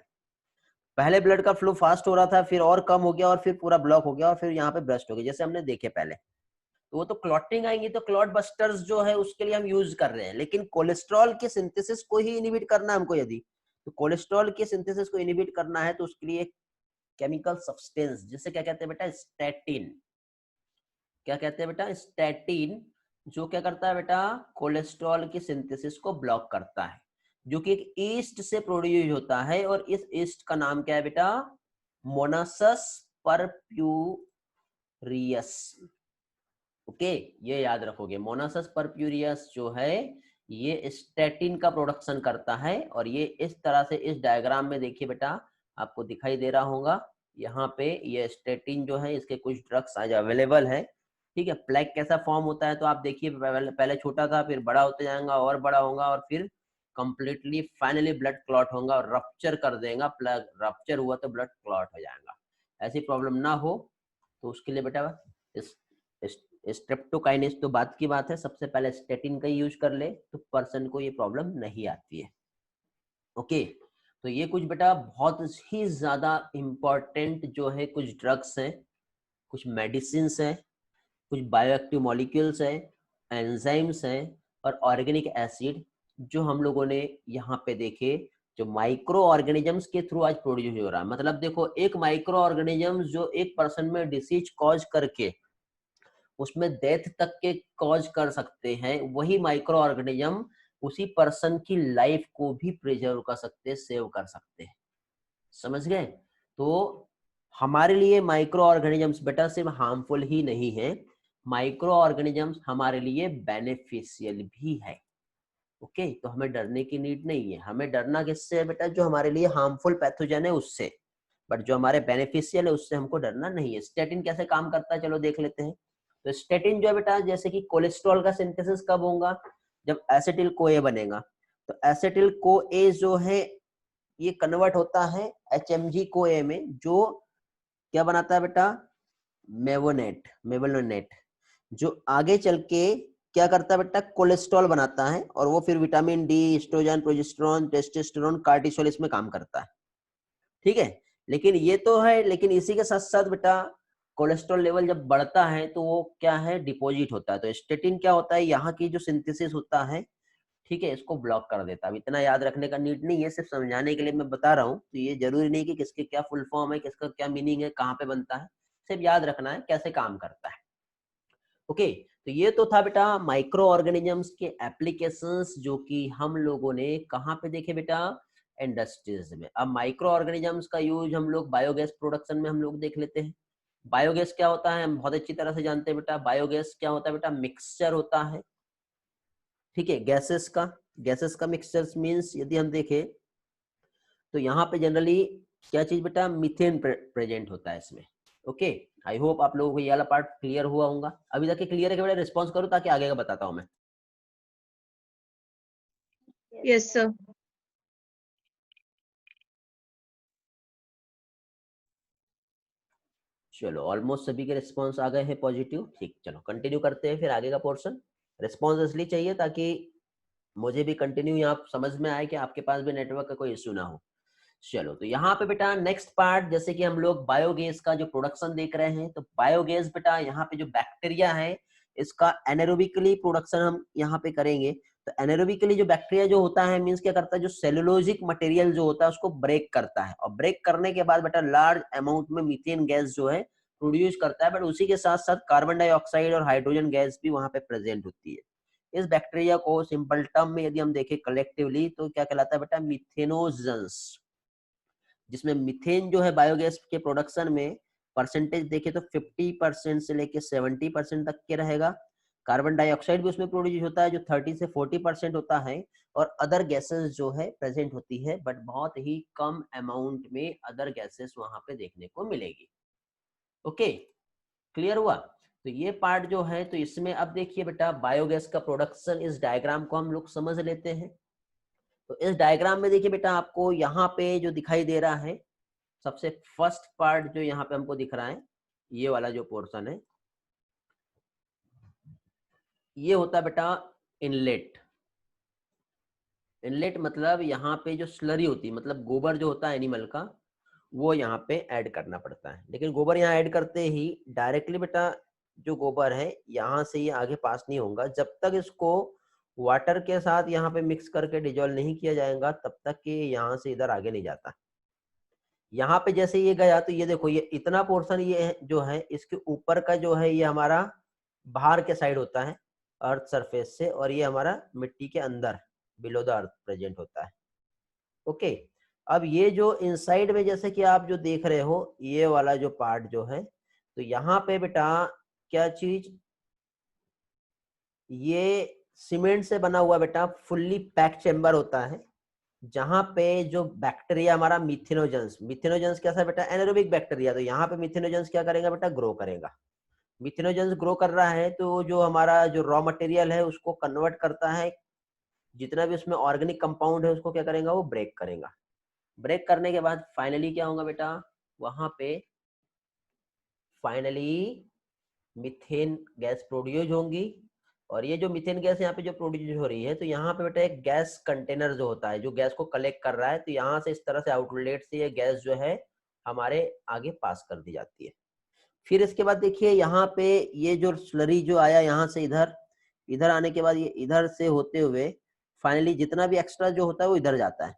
पहले ब्लड का फ्लो फास्ट हो रहा था, फिर और कम हो गया, और फिर पूरा ब्लॉक हो गया, और फिर यहाँ पे ब्रस्ट हो गया, जैसे हमने देखे पहले। तो वो तो क्लॉटिंग आएंगी, तो क्लॉट बस्टर्स जो है उसके लिए हम यूज कर रहे हैं, लेकिन कोलेस्ट्रॉल के सिंथेसिस को ही इनिबिट करना है हमको। यदि तो कोलेस्ट्रॉल के सिंथेसिस को इनिबिट करना है तो उसके लिए केमिकल सब्सटेंस, जिसे क्या कहते हैं बेटा, स्टैटिन। क्या कहते हैं बेटा, स्टैटिन, जो क्या करता है बेटा, कोलेस्ट्रॉल की सिंथेसिस को ब्लॉक करता है, जो कि एक ईस्ट से प्रोड्यूस होता है, और इस ईस्ट का नाम क्या है बेटा, मोनासस परप्यूरियस। ओके, ये याद रखोगे, मोनासस परप्यूरियस जो है ये स्टैटिन का प्रोडक्शन करता है। और ये इस तरह से, इस डायग्राम में देखिए बेटा, आपको दिखाई दे रहा होगा, यहाँ पे ये स्टैटिन जो है, इसके कुछ ड्रग्स आज अवेलेबल है। ठीक है, प्लेग कैसा फॉर्म होता है तो आप देखिए, पहले छोटा था, फिर बड़ा होते जाएगा, और बड़ा होगा, और फिर कंप्लीटली फाइनली ब्लड क्लॉट होगा और रप्चर कर देगा। प्लेग रप्चर हुआ तो ब्लड क्लॉट हो जाएगा। ऐसी प्रॉब्लम ना हो तो उसके लिए बेटा इस स्ट्रेप्टोकाइनेस तो बात की बात है, सबसे पहले स्टेटिन का यूज कर ले तो पर्सन को ये प्रॉब्लम नहीं आती है। ओके, तो ये कुछ बेटा बहुत ही ज्यादा इंपॉर्टेंट जो है कुछ ड्रग्स हैं, कुछ मेडिसिन हैं, कुछ बायोएक्टिव मॉलिक्यूल्स हैं, एंजाइम्स हैं, और ऑर्गेनिक एसिड जो हम लोगों ने यहाँ पे देखे, जो माइक्रो ऑर्गेनिजम्स के थ्रू आज प्रोड्यूस हो रहा है। मतलब देखो, एक माइक्रो ऑर्गेनिज्म जो एक पर्सन में डिसीज कॉज करके उसमें डेथ तक के कॉज कर सकते हैं, वही माइक्रो ऑर्गेनिज्म उसी पर्सन की लाइफ को भी प्रिजर्व कर सकते हैं, सेव कर सकते हैं। समझ गए? तो हमारे लिए माइक्रो ऑर्गेनिजम्स बेटा सिर्फ हार्मफुल ही नहीं है, माइक्रो ऑर्गेनिजम्स हमारे लिए बेनिफिशियल भी है। ओके, तो हमें डरने की नीड नहीं है। हमें डरना किससे है बेटा, जो हमारे लिए हार्मफुल पैथोजन है उससे, बट जो हमारे बेनिफिशियल है उससे हमको डरना नहीं है। स्टेटिन कैसे काम करता है, चलो देख लेते हैं। तो स्टेटिन जो है बेटा, जैसे कि कोलेस्ट्रॉल का सिंथेसिस कब होगा, जब एसिटिल कोए बनेगा। तो एसिटिल कोए जो है ये कन्वर्ट होता है HMG कोए में, जो क्या बनाता है बेटा, मेवोनेट, जो आगे चल के क्या करता है बेटा, कोलेस्ट्रॉल बनाता है, और वो फिर vitamin D, estrogen, progesterone, testosterone, cortisol इसमें काम करता है। ठीक है, लेकिन ये तो है, लेकिन इसी के साथ साथ बेटा कोलेस्ट्रॉल लेवल जब बढ़ता है तो वो क्या है, डिपॉजिट होता है। तो स्टेटिन क्या होता है, यहाँ की जो सिंथेसिस होता है ठीक है, इसको ब्लॉक कर देता। अब इतना याद रखने का नीड नहीं है, सिर्फ समझाने के लिए मैं बता रहा हूँ। तो ये जरूरी नहीं कि किसके क्या फुल फॉर्म है, किसका क्या मीनिंग है, कहाँ पे बनता है, सिर्फ याद रखना है कैसे काम करता है। ओके, तो ये तो था बेटा माइक्रो ऑर्गेनिजम्स के एप्लीकेशंस जो कि हम लोगों ने कहाँ पे देखे बेटा, इंडस्ट्रीज में। अब माइक्रो ऑर्गेनिजम्स का यूज हम लोग बायोगैस प्रोडक्शन में हम लोग देख लेते हैं। बायोगैस क्या होता है हम बहुत अच्छी तरह से जानते हैं बेटा। बायोगैस क्या होता है बेटा, मिक्सचर होता है, ठीक है, गैसेस का मिक्सचर मींस यदि हम देखें तो यहाँ पे जनरली क्या चीज बेटा, मीथेन प्रेजेंट होता है इसमें। ओके, आई होप आप लोगों को ये वाला पार्ट क्लियर हुआ होगा। अभी तक क्लियर है कि बेटा, रिस्पॉन्स करो ताकि आगे का बताता हूँ मैं। Yes, sir. चलो ऑलमोस्ट सभी के रिस्पॉन्स आ गए हैं पॉजिटिव। ठीक, चलो कंटिन्यू करते हैं फिर आगे का पोर्शन। रिस्पॉन्स इसलिए चाहिए ताकि मुझे भी कंटिन्यू यहाँ समझ में आए कि आपके पास भी नेटवर्क का कोई इश्यू ना हो। चलो, तो यहाँ पे बेटा नेक्स्ट पार्ट, जैसे कि हम लोग बायोगैस का जो प्रोडक्शन देख रहे हैं, तो बायोगैस बेटा यहाँ पे जो बैक्टीरिया है इसका एनारोबिकली प्रोडक्शन हम यहाँ पे करेंगे। तो एनारोबिकली जो बैक्टीरिया जो होता है मींस क्या करता है, जो सेलुलोजिक मटेरियल जो होता है उसको ब्रेक करता है, और ब्रेक करने के बाद बेटा लार्ज अमाउंट में मीथेन गैस जो है प्रोड्यूस करता है। बट उसी के साथ साथ कार्बन डाइऑक्साइड और हाइड्रोजन गैस भी वहां पे प्रेजेंट होती है। इस बैक्टीरिया को सिंपल टर्म में यदि हम देखें कलेक्टिवली तो क्या कहलाता है बेटा, मिथेनोजेंस। जिसमें मीथेन जो है बायोगैस के प्रोडक्शन में परसेंटेज देखें तो 50% से लेके 70% तक के रहेगा। कार्बन डाइऑक्साइड भी उसमें प्रोड्यूस होता है जो 30 से 40% होता है, और अदर गैसेस जो है प्रेजेंट होती है, बट बहुत ही कम अमाउंट में अदर गैसेस वहां पे देखने को मिलेगी। ओके, क्लियर हुआ। तो ये पार्ट जो है, तो इसमें अब देखिए बेटा बायोगैस का प्रोडक्शन, इस डायग्राम को हम लोग समझ लेते हैं। तो इस डायग्राम में देखिए बेटा आपको यहाँ पे जो दिखाई दे रहा है, सबसे फर्स्ट पार्ट जो यहाँ पे हमको दिख रहा है, ये वाला जो पोर्शन है, ये होता है बेटा इनलेट। इनलेट मतलब यहाँ पे जो स्लरी होती है, मतलब गोबर जो होता है एनिमल का, वो यहाँ पे ऐड करना पड़ता है। लेकिन गोबर यहाँ ऐड करते ही डायरेक्टली बेटा जो गोबर है यहाँ से ये आगे पास नहीं होगा, जब तक इसको वाटर के साथ यहाँ पे मिक्स करके डिजोल्व नहीं किया जाएगा तब तक कि यहाँ से इधर आगे नहीं जाता। यहाँ पे जैसे ये गया तो ये देखो, ये इतना पोर्शन ये जो है इसके ऊपर का जो है ये हमारा बाहर के साइड होता है अर्थ सरफेस से, और ये हमारा मिट्टी के अंदर बिलो द अर्थ प्रेजेंट होता है। ओके, अब ये जो इनसाइड में जैसे कि आप जो देख रहे हो ये वाला जो पार्ट जो है, तो यहाँ पे बेटा क्या चीज, ये सीमेंट से बना हुआ बेटा फुल्ली पैक चेम्बर होता है, जहां पे जो बैक्टीरिया हमारा मिथेनोजेंस कैसा बेटा, एनारोबिक बैक्टीरिया। तो यहाँ पे मिथेनोजेंस क्या करेगा बेटा, ग्रो करेगा। मिथेनोजेंस ग्रो कर रहा है तो जो हमारा जो रॉ मटेरियल है उसको कन्वर्ट करता है, जितना भी उसमें ऑर्गेनिक कंपाउंड है उसको क्या करेगा, वो ब्रेक करेगा। ब्रेक करने के बाद फाइनली क्या होगा बेटा, वहां पे फाइनली मीथेन गैस प्रोड्यूस होंगी। और ये जो मीथेन गैस यहाँ पे जो प्रोड्यूस हो रही है, तो यहाँ पे बेटा एक गैस कंटेनर जो होता है जो गैस को कलेक्ट कर रहा है, तो यहाँ से इस तरह से आउटलेट से ये गैस जो है हमारे आगे पास कर दी जाती है। फिर इसके बाद देखिए यहाँ पे ये जो स्लरी जो आया यहाँ से इधर, इधर आने के बाद ये इधर से होते हुए फाइनली जितना भी एक्स्ट्रा जो होता है वो इधर जाता है।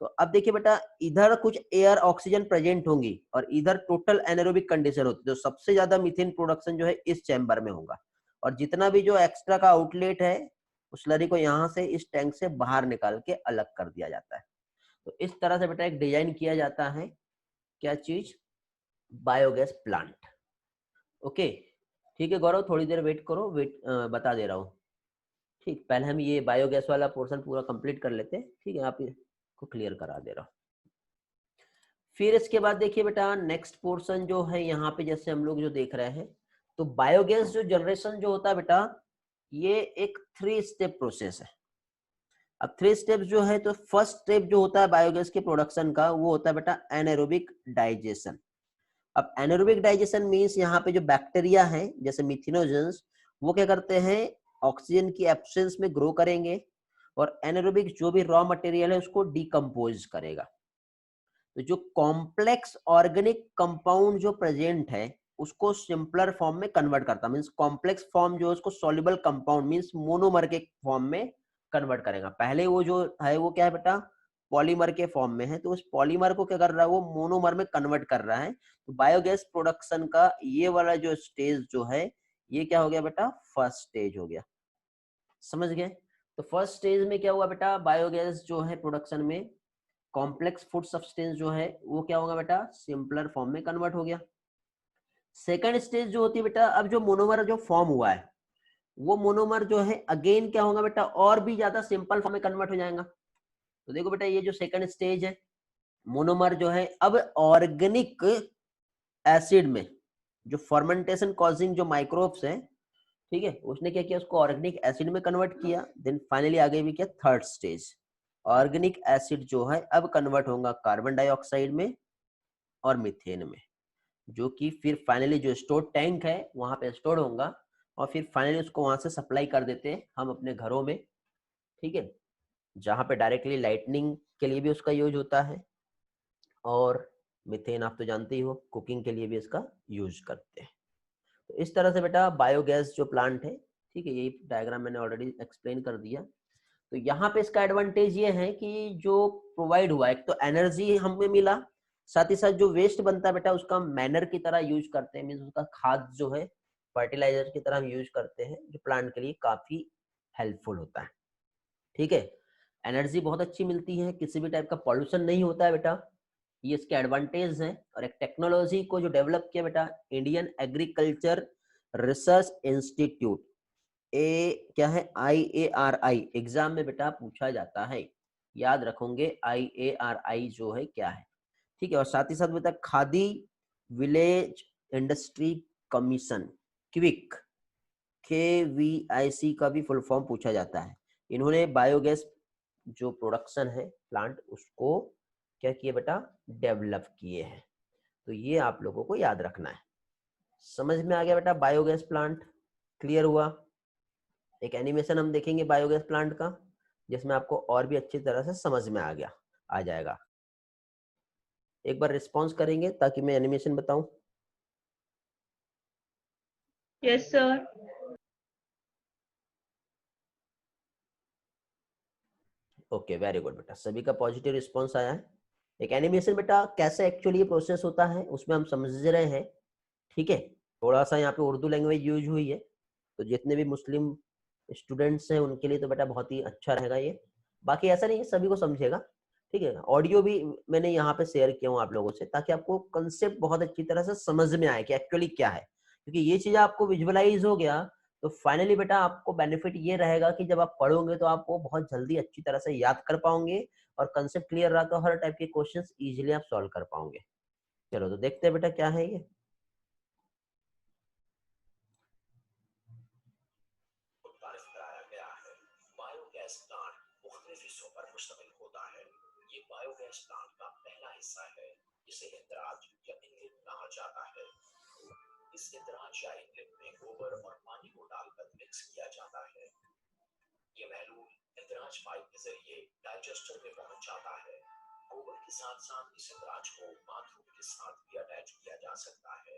तो अब देखिए बेटा इधर कुछ एयर ऑक्सीजन प्रेजेंट होंगी और इधर टोटल एनारोबिक कंडीशन होती है। तो सबसे ज्यादा मीथेन प्रोडक्शन जो है इस चैम्बर में होगा, और जितना भी जो एक्स्ट्रा का आउटलेट है उस स्लरी को यहाँ से इस टैंक से बाहर निकाल के अलग कर दिया जाता है। तो इस तरह से बेटा एक डिजाइन किया जाता है, क्या चीज, बायोगैस प्लांट। ओके, ठीक है गौरव, थोड़ी देर वेट करो, बता दे रहा हूँ। ठीक, पहले हम ये बायोगैस वाला पोर्शन पूरा कंप्लीट कर लेते हैं, ठीक है, आप को क्लियर करा दे रहा हूँ। फिर इसके बाद देखिए बेटा नेक्स्ट पोर्शन जो है यहाँ पे जैसे हम लोग जो देख रहे हैं, तो बायोगैस जो जनरेशन जो होता है बेटा, ये एक 3 स्टेप प्रोसेस है। अब 3 स्टेप जो है, तो फर्स्ट स्टेप जो होता है बायोगैस के प्रोडक्शन का वो होता है बेटा एनारोबिक डाइजेशन। अब एनारोबिक डाइजेशन मींस यहाँ पे जो बैक्टीरिया है जैसे मिथेनोजेंस, वो क्या करते हैं, ऑक्सीजन की एब्सेंस में ग्रो करेंगे और एनारोबिक जो भी रॉ मटेरियल है उसको डिकम्पोज करेगा। तो जो कॉम्प्लेक्स ऑर्गेनिक कंपाउंड जो प्रेजेंट है उसको सिंपलर फॉर्म में कन्वर्ट करता है, मींस कॉम्प्लेक्स फॉर्म जो है उसको सॉल्युबल कंपाउंड मींस मोनोमर के फॉर्म में कन्वर्ट करेगा। पहले वो जो है वो क्या है बेटा, पॉलीमर के फॉर्म में है, तो उस पॉलीमर को क्या कर रहा है, वो मोनोमर में कन्वर्ट कर रहा है। तो बायोगैस प्रोडक्शन का ये वाला जो स्टेज जो है, ये क्या हो गया बेटा, फर्स्ट स्टेज हो गया। समझ गए? तो फर्स्ट स्टेज में क्या हुआ बेटा, बायोगैस जो है प्रोडक्शन में कॉम्प्लेक्स फूड सब्सटेंस जो है वो क्या होगा बेटा, सिंपलर फॉर्म में कन्वर्ट हो गया। सेकंड स्टेज जो होती है बेटा, अब जो मोनोमर जो फॉर्म हुआ है, वो मोनोमर जो है अगेन क्या होगा बेटा, और भी ज्यादा सिंपल फॉर्म में कन्वर्ट हो जाएगा। तो देखो बेटा, ये जो सेकंड स्टेज है, मोनोमर जो है अब ऑर्गेनिक एसिड में, जो फर्मेंटेशन कॉजिंग जो माइक्रोब्स है, ठीक है, उसने क्या किया, उसको ऑर्गेनिक एसिड में कन्वर्ट किया। देन फाइनली आगे भी क्या, थर्ड स्टेज, ऑर्गेनिक एसिड जो है अब कन्वर्ट होगा कार्बन डाइऑक्साइड में और मीथेन में, जो कि फिर फाइनली जो स्टोर टैंक है वहां पे स्टोर होगा, और फिर फाइनली उसको वहां से सप्लाई कर देते हैं हम अपने घरों में, ठीक है, जहां पे डायरेक्टली लाइटनिंग के लिए भी उसका यूज होता है, और मीथेन आप तो जानते ही हो, कुकिंग के लिए भी इसका यूज करते हैं। तो इस तरह से बेटा बायोगैस जो प्लांट है, ठीक है, यही डायग्राम मैंने ऑलरेडी एक्सप्लेन कर दिया। तो यहाँ पे इसका एडवांटेज ये है कि जो प्रोवाइड हुआ, एक तो एनर्जी हमें मिला, साथ ही साथ जो वेस्ट बनता है बेटा उसका मैनर की तरह यूज करते हैं, मीन्स उसका खाद जो है फर्टिलाइजर की तरह हम यूज करते हैं, जो प्लांट के लिए काफी हेल्पफुल होता है। ठीक है, एनर्जी बहुत अच्छी मिलती है, किसी भी टाइप का पॉल्यूशन नहीं होता है बेटा, ये इसके एडवांटेज हैं। और एक टेक्नोलॉजी को जो डेवलप किया बेटा, इंडियन एग्रीकल्चर रिसर्च इंस्टीट्यूट, क्या है, IARI एग्जाम में बेटा पूछा जाता है, याद रखोगे IARI जो है क्या है, ठीक है। और साथ ही साथ बेटा khadi village industry commission, quick, KVIC का भी फुल फॉर्म पूछा जाता है। इन्होंने बायोगैस जो प्रोडक्शन है प्लांट, उसको क्या किए बेटा, डेवलप किए हैं। तो ये आप लोगों को याद रखना है। समझ में आ गया बेटा बायोगैस प्लांट, क्लियर हुआ? एक एनिमेशन हम देखेंगे बायोगैस प्लांट का, जिसमें आपको और भी अच्छी तरह से समझ में आ जाएगा। एक बार रिस्पॉन्स करेंगे ताकि मैं एनिमेशन बताऊं। Yes, sir. Okay, very good बेटा, सभी का पॉजिटिव रिस्पॉन्स आया है। एक एनिमेशन बेटा कैसे एक्चुअली ये प्रोसेस होता है उसमें हम समझ रहे हैं, ठीक है। थोड़ा सा यहाँ पे उर्दू लैंग्वेज यूज हुई है, तो जितने भी मुस्लिम स्टूडेंट्स हैं उनके लिए तो बेटा बहुत ही अच्छा रहेगा ये। बाकी ऐसा नहीं है, सभी को समझेगा, ठीक है। ऑडियो भी मैंने यहाँ पे शेयर किया हूँ आप लोगों से, ताकि आपको कंसेप्ट बहुत अच्छी तरह से समझ में आए कि एक्चुअली क्या है, क्योंकि ये चीज आपको विजुअलाइज हो गया तो फाइनली बेटा आपको बेनिफिट ये रहेगा कि जब आप पढ़ोगे तो आपको बहुत जल्दी अच्छी तरह से याद कर पाओगे, और कंसेप्ट क्लियर रहा तो हर टाइप के क्वेश्चंस इजीली आप सॉल्व कर पाओगे। चलो तो देखते हैं बेटा क्या है ये। बायोगैस प्लांट मुख्तलिफ हिस्सों पर मुश्तमिल होता है। ये बायोगैस प्लांट का पहला हिस्सा है, जिसे इंदराज या इनलेट कहा जाता है। इस इंदराज या इनलेट में गोबर और पानी को डालकर मिक्स किया जाता है। ये महलूल इंदराज पाइप के जरिए डाइजेस्टर में पहुंच जाता है। गोबर के साथ साथ इस इंदराज को बाथरूम के साथ भी अटैच किया जा सकता है,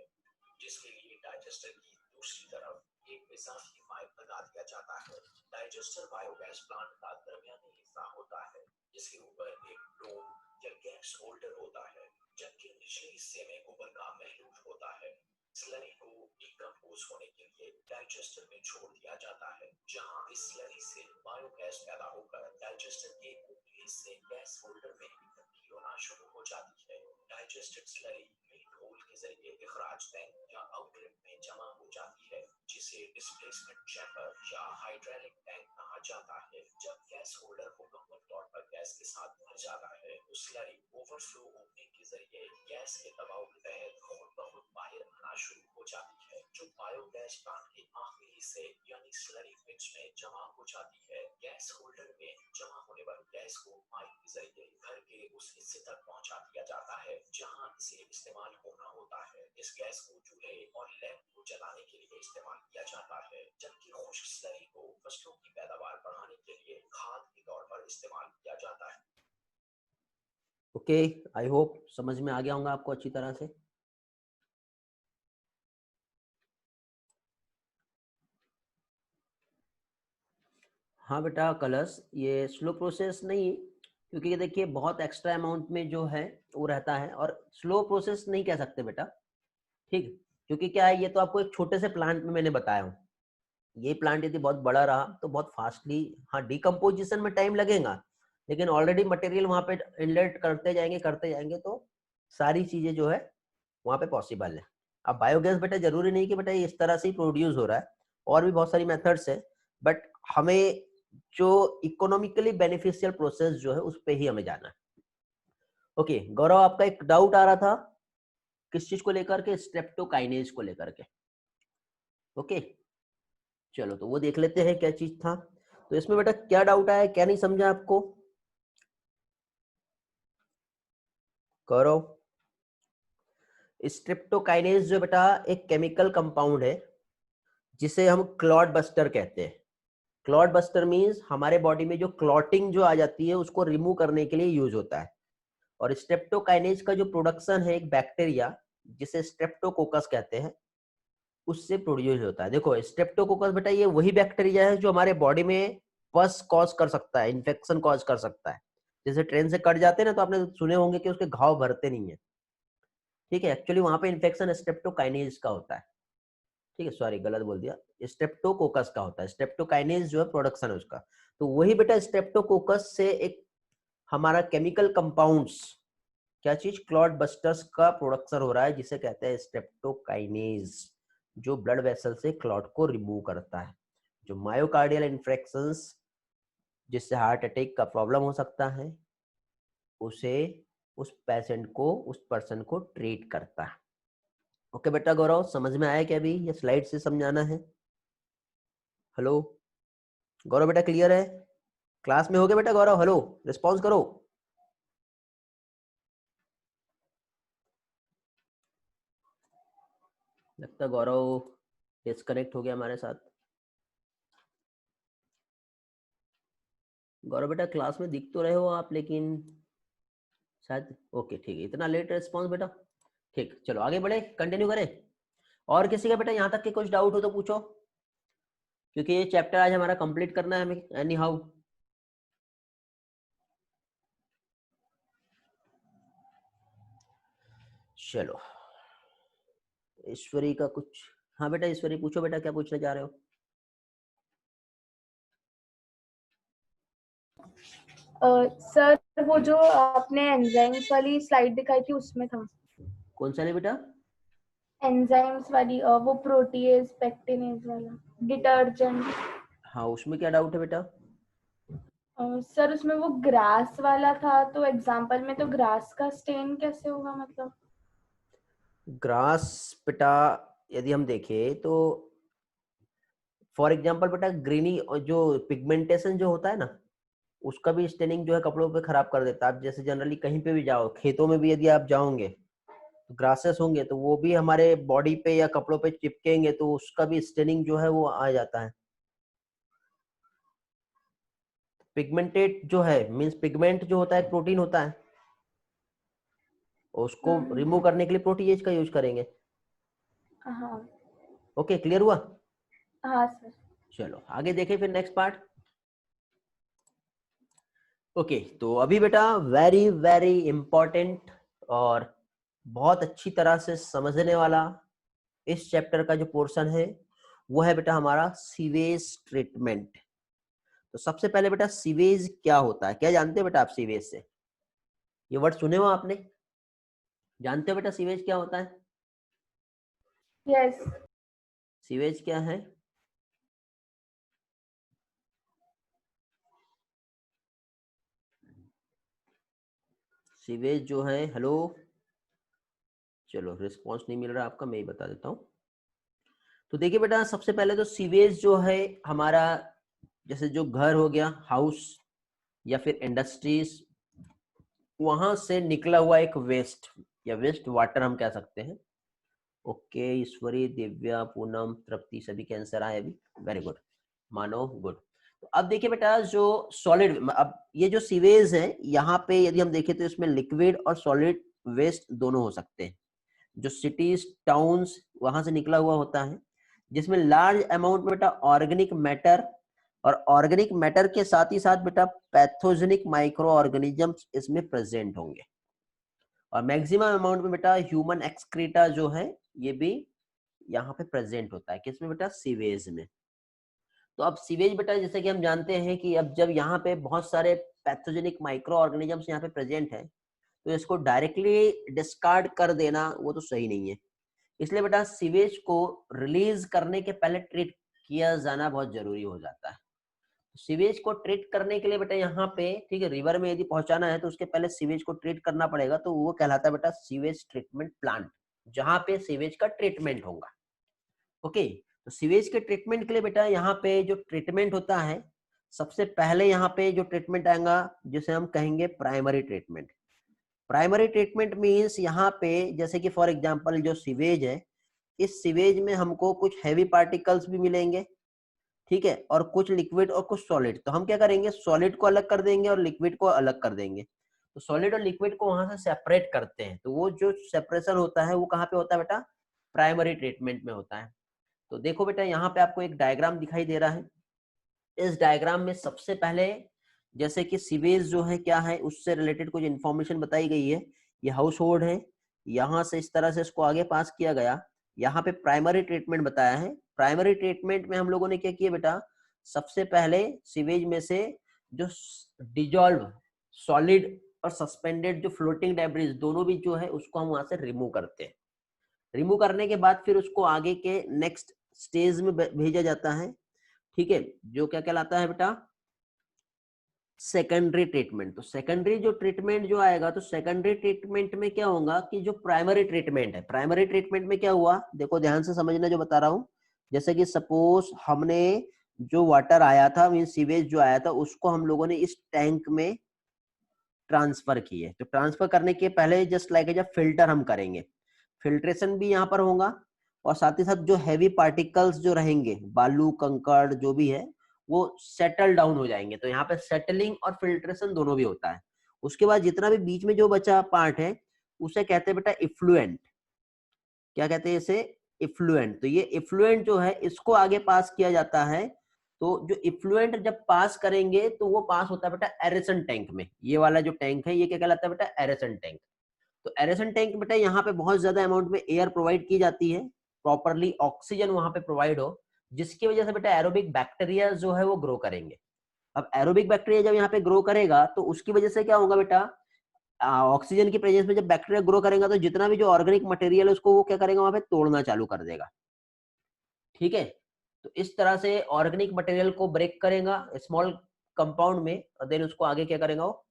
जिसके लिए डाइजेस्टर की दूसरी तरफ एक इजाफी पाइप लगा दिया जाता है। डाइजेस्टर बायोगैस प्लांट का दरमियानी हिस्सा होता है, जिसके ऊपर एक डोम या गैस होल्डर होता है, जबकि निचले हिस्से में गोबर का महलूल होता है। स्लरी को डिकम्पोज होने के लिए डाइजेस्टर में छोड़ दिया जाता है, जहां इस स्लरी से बायोगैस पैदा होकर डाइजेस्टर के ऊपरी हिस्से गैस होल्डर में इकट्ठी होना शुरू हो जाती है। डाइजेस्टेड स्लरी मीट होल के जरिए इखराज टैंक या आउटलेट में जमा हो जाती है, जिसे डिस्प्लेसमेंट चैम्बर या हाइड्रोलिक टैंक कहा जाता है। जब गैस होल्डर मुकम्मल तौर पर गैस के साथ भर जाता है तो स्लरी ओवरफ्लो ओपनिंग के जरिए गैस के दबाव के तहत खुद ब खुद बाहर आना शुरू हो जाती है, जो बायोगैस प्लांट के आखिरी हिस्से यानी स्लरी मिक्स में जमा हो जाती है। गैस होल्डर में जमा होने वाली गैस को पाइप के जरिए घर के उस हिस्से तक पहुंचा दिया जाता है जहां इसे इस्तेमाल होना होता है। इस गैस को चूल्हे और लैंप को जलाने के लिए इस्तेमाल किया जाता है, जबकि खुश्क स्लरी को फसलों की पैदावार बढ़ाने के लिए खाद के तौर पर इस्तेमाल किया जाता है। ओके, आई होप समझ में आ गया होगा आपको अच्छी तरह से। हाँ बेटा कलर्स, ये स्लो प्रोसेस नहीं, क्योंकि ये देखिए बहुत एक्स्ट्रा अमाउंट में जो है वो रहता है, और स्लो प्रोसेस नहीं कह सकते बेटा, ठीक, क्योंकि क्या है, ये तो आपको एक छोटे से प्लांट में मैंने बताया हूँ। ये प्लांट यदि बहुत बड़ा रहा तो बहुत फास्टली, हाँ डिकम्पोजिशन में टाइम लगेगा, लेकिन ऑलरेडी मटेरियल वहाँ पे इनलेट करते जाएंगे तो सारी चीजें जो है वहाँ पे पॉसिबल है। अब बायोगैस बेटा जरूरी नहीं कि बेटा ये इस तरह से ही प्रोड्यूस हो रहा है, और भी बहुत सारी मेथड्स है, बट हमें जो इकोनॉमिकली बेनिफिशियल प्रोसेस जो है उस पे ही हमें जाना है। ओके गौरव, आपका एक डाउट आ रहा था किस चीज को लेकर के, स्ट्रेप्टोकाइनेज को लेकर के। ओके चलो तो वो देख लेते हैं क्या चीज था। तो इसमें बेटा क्या डाउट आया, क्या नहीं समझा आपको गौरव? स्ट्रेप्टोकाइनेज जो बेटा एक केमिकल कंपाउंड है जिसे हम क्लॉट बस्टर कहते हैं। क्लॉट बस्टर मींस हमारे बॉडी में जो क्लॉटिंग जो आ जाती है उसको रिमूव करने के लिए यूज होता है। और स्ट्रेप्टोकाइनेज का जो प्रोडक्शन है एक बैक्टीरिया जिसे स्ट्रेप्टोकोकस कहते हैं, उससे प्रोड्यूस होता है। देखो स्ट्रेप्टोकोकस बेटा ये वही बैक्टीरिया है जो हमारे बॉडी में पस कॉज कर सकता है, इन्फेक्शन कॉज कर सकता है। जैसे ट्रेन से कट जाते हैं ना तो आपने सुने होंगे कि उसके घाव भरते नहीं है, ठीक है, एक्चुअली वहां पे इन्फेक्शन स्ट्रेप्टोकाइनेज का होता है। ठीक है, सॉरी गलत बोल दिया, स्ट्रेप्टोकोकस का होता है। स्ट्रेप्टोकाइनेज जो है प्रोडक्शन है उसका, तो वही बेटा स्ट्रेप्टोकोकस से एक हमारा केमिकल कंपाउंड्स, क्या चीज, क्लॉट बस्टर्स का प्रोडक्शन हो रहा है जिसे कहते हैं स्ट्रेप्टोकाइनेज, जो ब्लड वेसल से क्लॉट को रिमूव करता है। जो मायोकार्डियल इन्फेक्शंस जिससे हार्ट अटैक का प्रॉब्लम हो सकता है उसे उस पेशेंट को, उस पर्सन को ट्रीट करता है। ओके बेटा गौरव, समझ में आया क्या अभी, ये स्लाइड से समझाना है? हेलो गौरव बेटा क्लियर है? क्लास में हो गया बेटा गौरव? हेलो रिस्पॉन्स करो। लगता गौरव डिस्कनेक्ट हो गया हमारे साथ। गौरव बेटा क्लास में दिख तो रहे हो आप, लेकिन शायद, ओके ठीक है, इतना लेट रिस्पॉन्स बेटा, ठीक, चलो आगे बढ़े, कंटिन्यू करें। और किसी का बेटा यहाँ तक के कुछ डाउट हो तो पूछो, क्योंकि ये चैप्टर आज हमारा कंप्लीट करना है हमें एनी हाउ। चलो ईश्वरी का कुछ, हाँ बेटा ईश्वरी पूछो बेटा, क्या पूछना चाह रहे हो? सर वो जो आपने एंजाइम्स वाली स्लाइड दिखाई थी उसमें था। कौन सा नहीं बेटा? एंजाइम्स वाली वो प्रोटीएज पेक्टिनेज वाला डिटर्जेंट। हाँ उसमें क्या डाउट है बेटा? सर उसमें वो ग्रास वाला था, तो एग्जांपल में तो ग्रास का स्टेन कैसे होगा मतलब? ग्रास बेटा यदि हम देखें तो फॉर एग्जांपल बेटा ग्रीनी जो पिगमेंटेशन जो होता है ना, उसका भी स्टेनिंग जो है कपड़ों पे खराब कर देता है। आप जैसे जनरली कहीं पे भी जाओ, खेतों में भी यदि आप जाओगे तो ग्रासेस होंगे तो वो भी हमारे बॉडी पे या कपड़ों पे चिपकेंगे तो उसका भी स्टेनिंग जो है वो आ जाता है। पिगमेंटेड जो है मींस पिगमेंट जो होता है प्रोटीन होता है, और उसको रिमूव करने के लिए प्रोटीएज का यूज करेंगे। हाँ ओके क्लियर हुआ? हाँ सर। चलो आगे देखें फिर नेक्स्ट पार्ट। ओके तो अभी बेटा वेरी वेरी इंपॉर्टेंट और बहुत अच्छी तरह से समझने वाला इस चैप्टर का जो पोर्शन है वो है बेटा हमारा सीवेज ट्रीटमेंट। तो सबसे पहले बेटा सीवेज क्या होता है, क्या जानते हो बेटा आप सीवेज से? ये वर्ड सुने हो आपने? जानते हो बेटा सीवेज क्या होता है? यस। सीवेज क्या है? सीवेज जो है, हेलो, चलो रिस्पॉन्स नहीं मिल रहा आपका, मैं ही बता देता हूँ। तो देखिए बेटा सबसे पहले तो सीवेज जो है हमारा, जैसे जो घर हो गया, हाउस या फिर इंडस्ट्रीज, वहां से निकला हुआ एक वेस्ट या वेस्ट वाटर हम कह सकते हैं। ओके ईश्वरी, दिव्या, पूनम, तृप्ति सभी के आंसर आए अभी, वेरी गुड, मानो गुड। तो अब देखिए बेटा जो सॉलिड, अब ये जो सीवेज है यहाँ पे यदि हम देखें तो इसमें लिक्विड और सॉलिड वेस्ट दोनों हो सकते हैं। जो सिटीज टाउन्स वहां से निकला हुआ होता है, जिसमें लार्ज अमाउंट में बेटा ऑर्गेनिक मैटर और ऑर्गेनिक मैटर के साथ ही साथ बेटा पैथोजेनिक माइक्रो ऑर्गेनिजम्स इसमें प्रेजेंट होंगे। और मैक्सिमम अमाउंट में बेटा ह्यूमन एक्सक्रीटा जो है ये भी यहाँ पे प्रेजेंट होता है। किसमें बेटा? सीवेज में। तो अब सीवेज बेटा जैसे कि हम जानते हैं कि अब जब यहाँ पे बहुत सारे पैथोजेनिक माइक्रो ऑर्गेनिजम्स यहाँ पे प्रेजेंट है तो इसको डायरेक्टली डिस्कार्ड कर देना वो तो सही नहीं है। इसलिए बेटा सीवेज को रिलीज करने के पहले ट्रीट किया जाना बहुत जरूरी हो जाता है। सीवेज को ट्रीट करने के लिए बेटा यहाँ पे ठीक है, रिवर में यदि पहुंचाना है तो उसके पहले सीवेज को ट्रीट करना पड़ेगा, तो वो कहलाता है बेटा सीवेज ट्रीटमेंट प्लांट, जहां पे सीवेज का ट्रीटमेंट होगा। ओके, तो सीवेज के ट्रीटमेंट के लिए बेटा यहाँ पे जो ट्रीटमेंट होता है, सबसे पहले यहाँ पे जो ट्रीटमेंट आएगा जिसे हम कहेंगे primary treatment. Primary treatment means यहाँ पे जैसे कि फॉर एग्जाम्पल जो सीवेज है, इस सीवेज में हमको कुछ हैवी पार्टिकल्स भी मिलेंगे, ठीक है, और कुछ लिक्विड और कुछ सॉलिड। तो हम क्या करेंगे, सॉलिड को अलग कर देंगे और लिक्विड को अलग कर देंगे। तो सॉलिड और लिक्विड को वहां से सेपरेट करते हैं। तो वो जो सेपरेशन होता है वो कहाँ पे होता है बेटा? प्राइमरी ट्रीटमेंट में होता है। तो देखो बेटा यहाँ पे आपको एक डायग्राम दिखाई दे रहा है। इस डायग्राम में सबसे पहले जैसे कि सीवेज जो है क्या है, उससे रिलेटेड कुछ इंफॉर्मेशन बताई गई है। ये हाउस होल्ड है, यहाँ से इस तरह से इसको आगे पास किया गया। यहाँ पे प्राइमरी ट्रीटमेंट बताया है। प्राइमरी ट्रीटमेंट में हम लोगों ने क्या किया बेटा, सबसे पहले सीवेज में से जो डिजॉल्व सॉलिड और सस्पेंडेड जो फ्लोटिंग डेब्रिज दोनों भी जो है उसको हम वहां से रिमूव करते हैं। रिमूव करने के बाद फिर उसको आगे के नेक्स्ट स्टेज में भेजा जाता है, ठीक है, जो क्या कहलाता है बेटा? Secondary treatment. तो सेकेंडरी जो ट्रीटमेंट जो आएगा, तो सेकेंडरी ट्रीटमेंट में क्या होगा कि जो प्राइमरी ट्रीटमेंट है, प्राइमरी ट्रीटमेंट में क्या हुआ, देखो ध्यान से समझना जो बता रहा हूं। जैसे कि सपोज हमने जो वाटर आया था, मीन सीवेज जो आया था, उसको हम लोगों ने इस टैंक में ट्रांसफर किए। तो ट्रांसफर करने के पहले जस्ट लाइक जब फिल्टर हम करेंगे, फिल्ट्रेशन भी यहाँ पर होगा, और साथ ही साथ जो हैवी पार्टिकल्स जो रहेंगे, बालू कंकड़ जो भी है, वो सेटल डाउन हो जाएंगे। तो यहाँ पे सेटलिंग और फिल्ट्रेशन दोनों भी होता है। उसके बाद जितना भी बीच में जो बचा पार्ट है उसे कहते हैं बेटा इफ्लुएंट। क्या कहते हैं इसे? इफ्लुएंट। तो ये इफ्लुएंट जो है इसको आगे पास किया जाता है। तो जो इफ्लुएंट जब पास करेंगे तो वो पास होता है बेटा एरेसन टैंक में। ये वाला जो टैंक है ये क्या कहलाता है बेटा? Aeration tank. तो एरेसन टैंक बेटा यहाँ पे बहुत ज्यादा अमाउंट में एयर प्रोवाइड की जाती है, प्रॉपरली ऑक्सीजन वहां पे प्रोवाइड हो, जिसकी वजह से बेटा एरोबिक बैक्टीरिया जो है वो ग्रो करेंगे। अब एरोबिक बैक्टीरिया जब यहाँ पे ग्रो करेगा तो उसकी वजह से क्या होगा बेटा, ऑक्सीजन की प्रेजेंस में जब बैक्टीरिया ग्रो करेगा तो जितना भी जो ऑर्गेनिक मटेरियल है उसको वो क्या करेगा, वहां पे तोड़ना चालू कर देगा, ठीक है। तो इस तरह से ऑर्गेनिक मटेरियल को ब्रेक करेगा स्मॉल कंपाउंड में, और देन उसको आगे क्या करेगा, वो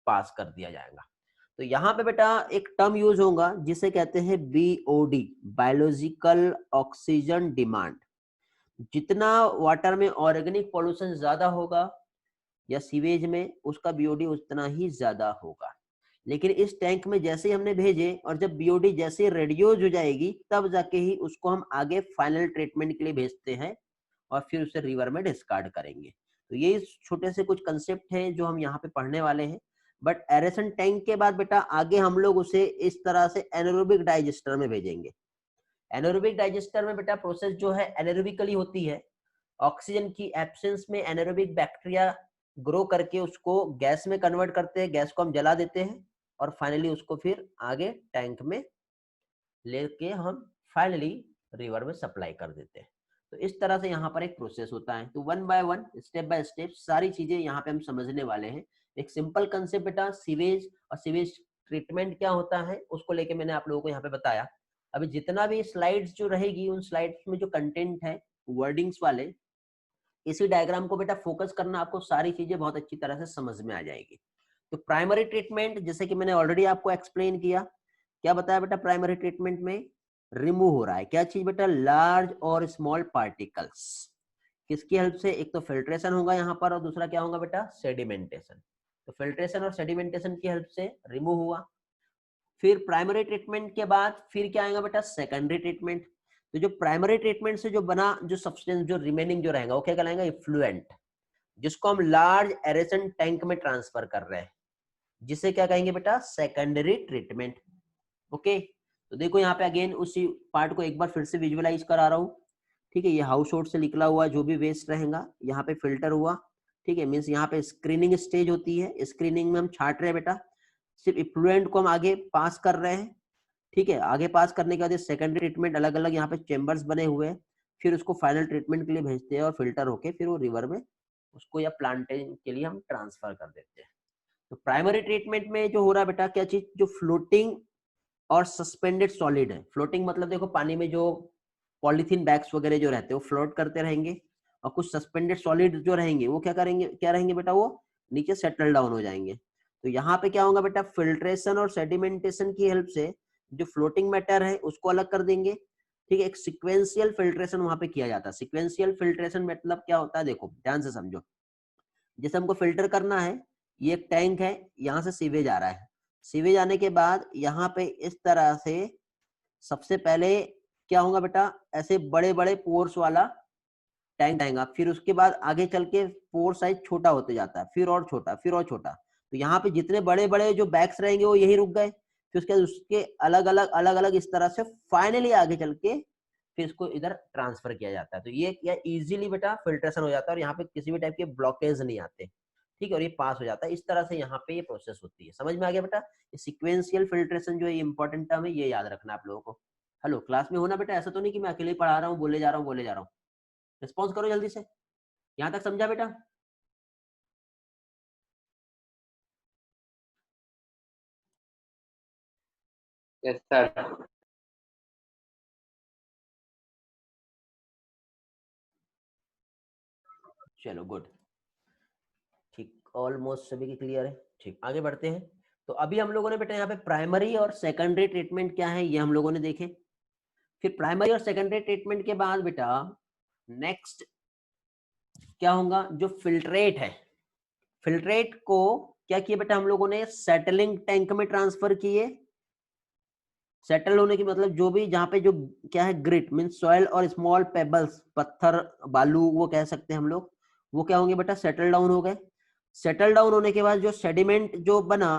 पास कर दिया जाएगा। तो यहाँ पे बेटा एक टर्म यूज होगा जिसे कहते हैं बीओडी, बायोलॉजिकल ऑक्सीजन डिमांड। जितना वाटर में ऑर्गेनिक पॉल्यूशन ज्यादा होगा या सीवेज में, उसका बीओडी उतना ही ज्यादा होगा। लेकिन इस टैंक में जैसे ही हमने भेजे और जब बीओडी जैसे रेडियोज हो जाएगी तब जाके ही उसको हम आगे फाइनल ट्रीटमेंट के लिए भेजते हैं और फिर उसे रिवर में डिस्कार्ड करेंगे। तो ये छोटे से कुछ कंसेप्ट है जो हम यहाँ पे पढ़ने वाले हैं। बट एरेसन टैंक के बाद बेटा आगे हम लोग उसे इस तरह से एनारोबिक डाइजेस्टर में भेजेंगे। एनारोबिक डाइजेस्टर में बेटा प्रोसेस जो है एनारोबिकली होती है। ऑक्सीजन की एब्सेंस में एनारोबिक बैक्टीरिया ग्रो करके उसको गैस में कन्वर्ट करते हैं, गैस को हम जला देते हैं और फाइनली उसको फिर आगे टैंक में लेके हम फाइनली रिवर में सप्लाई कर देते हैं। तो इस तरह से यहाँ पर एक प्रोसेस होता है। तो one by one, step by step सारी चीजें यहाँ पे हम समझने वाले हैं। एक सिंपल कंसेप्ट बेटा सीवेज और सीवेज ट्रीटमेंट क्या होता है उसको लेके मैंने आप लोगों को यहाँ पे बताया। अभी जितना भी स्लाइड्स जो रहेगी उन स्लाइड्स में जो कंटेंट है वर्डिंग्स वाले, इसी डायग्राम को बेटा फोकस करना, आपको सारी चीजें बहुत अच्छी तरह से समझ में आ जाएगी। तो प्राइमरी ट्रीटमेंट जैसे कि मैंने ऑलरेडी आपको एक्सप्लेन किया, क्या बताया बेटा? प्राइमरी ट्रीटमेंट में रिमूव हो रहा है क्या चीज बेटा? लार्ज और स्मॉल पार्टिकल्स। किसकी हेल्प से? एक तो फिल्ट्रेशन होगा यहाँ पर और दूसरा क्या होगा बेटा? सेडिमेंटेशन। तो फिल्ट्रेशन और सेडिमेंटेशन की हेल्प से रिमूव हुआ। फिर प्राइमरी ट्रीटमेंट के बाद फिर क्या आएगा बेटा? Secondary treatment. तो जो प्राइमरी ट्रीटमेंट से जो बना जो सब्सटेंस जो रिमेनिंग जो रहेगा वो क्या कहलाएगा? इफ्लुएंट, जिसको हम लार्ज एरेसन टैंक में ट्रांसफर कर रहे हैं, जिसे क्या कहेंगे बेटा? Secondary treatment. ओके, तो देखो यहाँ पे अगेन उसी पार्ट को एक बार फिर से विजुअलाइज करा रहा हूँ। ठीक है, ये हाउस होल्ड से निकला हुआ जो भी वेस्ट रहेगा यहाँ पे फिल्टर हुआ, ठीक है, मीन्स यहाँ पे स्क्रीनिंग स्टेज होती है, स्क्रीनिंग में हम छाट रहे हैं बेटा, सिर्फ इफ्लुएंट को हम आगे पास कर रहे हैं, ठीक है, आगे पास करने के बाद सेकेंडरी ट्रीटमेंट अलग अलग यहाँ पे चेम्बर्स बने हुए हैं, फिर उसको फाइनल ट्रीटमेंट के लिए भेजते हैं और फिल्टर होके फिर वो रिवर में उसको या प्लांटिंग के लिए हम ट्रांसफर कर देते हैं। तो प्राइमरी ट्रीटमेंट में जो हो रहा है बेटा क्या चीज, जो फ्लोटिंग और सस्पेंडेड सॉलिड है, फ्लोटिंग मतलब देखो पानी में जो पॉलीथीन बैग्स वगैरह जो रहते हैं वो फ्लोट करते रहेंगे, और कुछ सस्पेंडेड सॉलिड जो रहेंगे वो क्या करेंगे, क्या रहेंगे बेटा, वो नीचे सेटल डाउन हो जाएंगे। तो यहाँ पे क्या होगा बेटा, फिल्ट्रेशन और सेडिमेंटेशन की हेल्प से जो फ्लोटिंग मैटर है उसको अलग कर देंगे, ठीक है, एक सिक्वेंशियल फिल्ट्रेशन वहां पे किया जाता है। सिक्वेंशियल फिल्ट्रेशन मतलब क्या होता है, देखो ध्यान से समझो, जैसे हमको फिल्टर करना है, ये एक टैंक है, यहाँ से सीवेज आ रहा है, सीवेज आने के बाद यहाँ पे इस तरह से सबसे पहले क्या होगा बेटा, ऐसे बड़े बड़े पोर्स वाला टैंक आएगा, फिर उसके बाद आगे चल के पोर साइज छोटा होते जाता है, फिर और छोटा, फिर और छोटा। तो यहाँ पे जितने बड़े बड़े जो बैग्स रहेंगे वो यही रुक गए, फिर उसके बाद उसके अलग अलग इस तरह से फाइनली आगे चल के फिर इसको इधर ट्रांसफर किया जाता है। तो ये क्या इजीली बेटा फिल्ट्रेशन हो जाता है और यहाँ पे किसी भी टाइप के ब्लॉकेज नहीं आते, ठीक है, और ये पास हो जाता है। इस तरह से यहाँ पे ये प्रोसेस होती है। समझ में आ गया बेटा, ये सिक्वेंशियल फिल्ट्रेशन जो है इंपॉर्टेंट टर्म है, ये याद रखना आप लोगों को। हेलो, क्लास में होना बेटा, ऐसा तो नहीं कि मैं अकेले ही पढ़ा रहा हूँ, बोले जा रहा हूँ। रिस्पॉन्स करो जल्दी से, यहाँ तक समझा बेटा? Yes sir. चलो गुड, ठीक, ऑलमोस्ट सभी की क्लियर है। ठीक, आगे बढ़ते हैं। तो अभी हम लोगों ने बेटा यहाँ पे प्राइमरी और सेकेंडरी ट्रीटमेंट क्या है ये हम लोगों ने देखे। फिर प्राइमरी और सेकेंडरी ट्रीटमेंट के बाद बेटा नेक्स्ट क्या होगा, जो फिल्ट्रेट है, फिल्ट्रेट को क्या किया बेटा हम लोगों ने, सेटलिंग टैंक में ट्रांसफर किए। सेटल होने की मतलब जो भी जहाँ पे जो क्या है, ग्रिट मीन सॉइल और स्मॉल पेबल्स, पत्थर बालू वो कह सकते हैं हम लोग, वो क्या होंगे बेटा, सेटल डाउन हो गए। सेटल डाउन होने के बाद जो सेडिमेंट जो बना,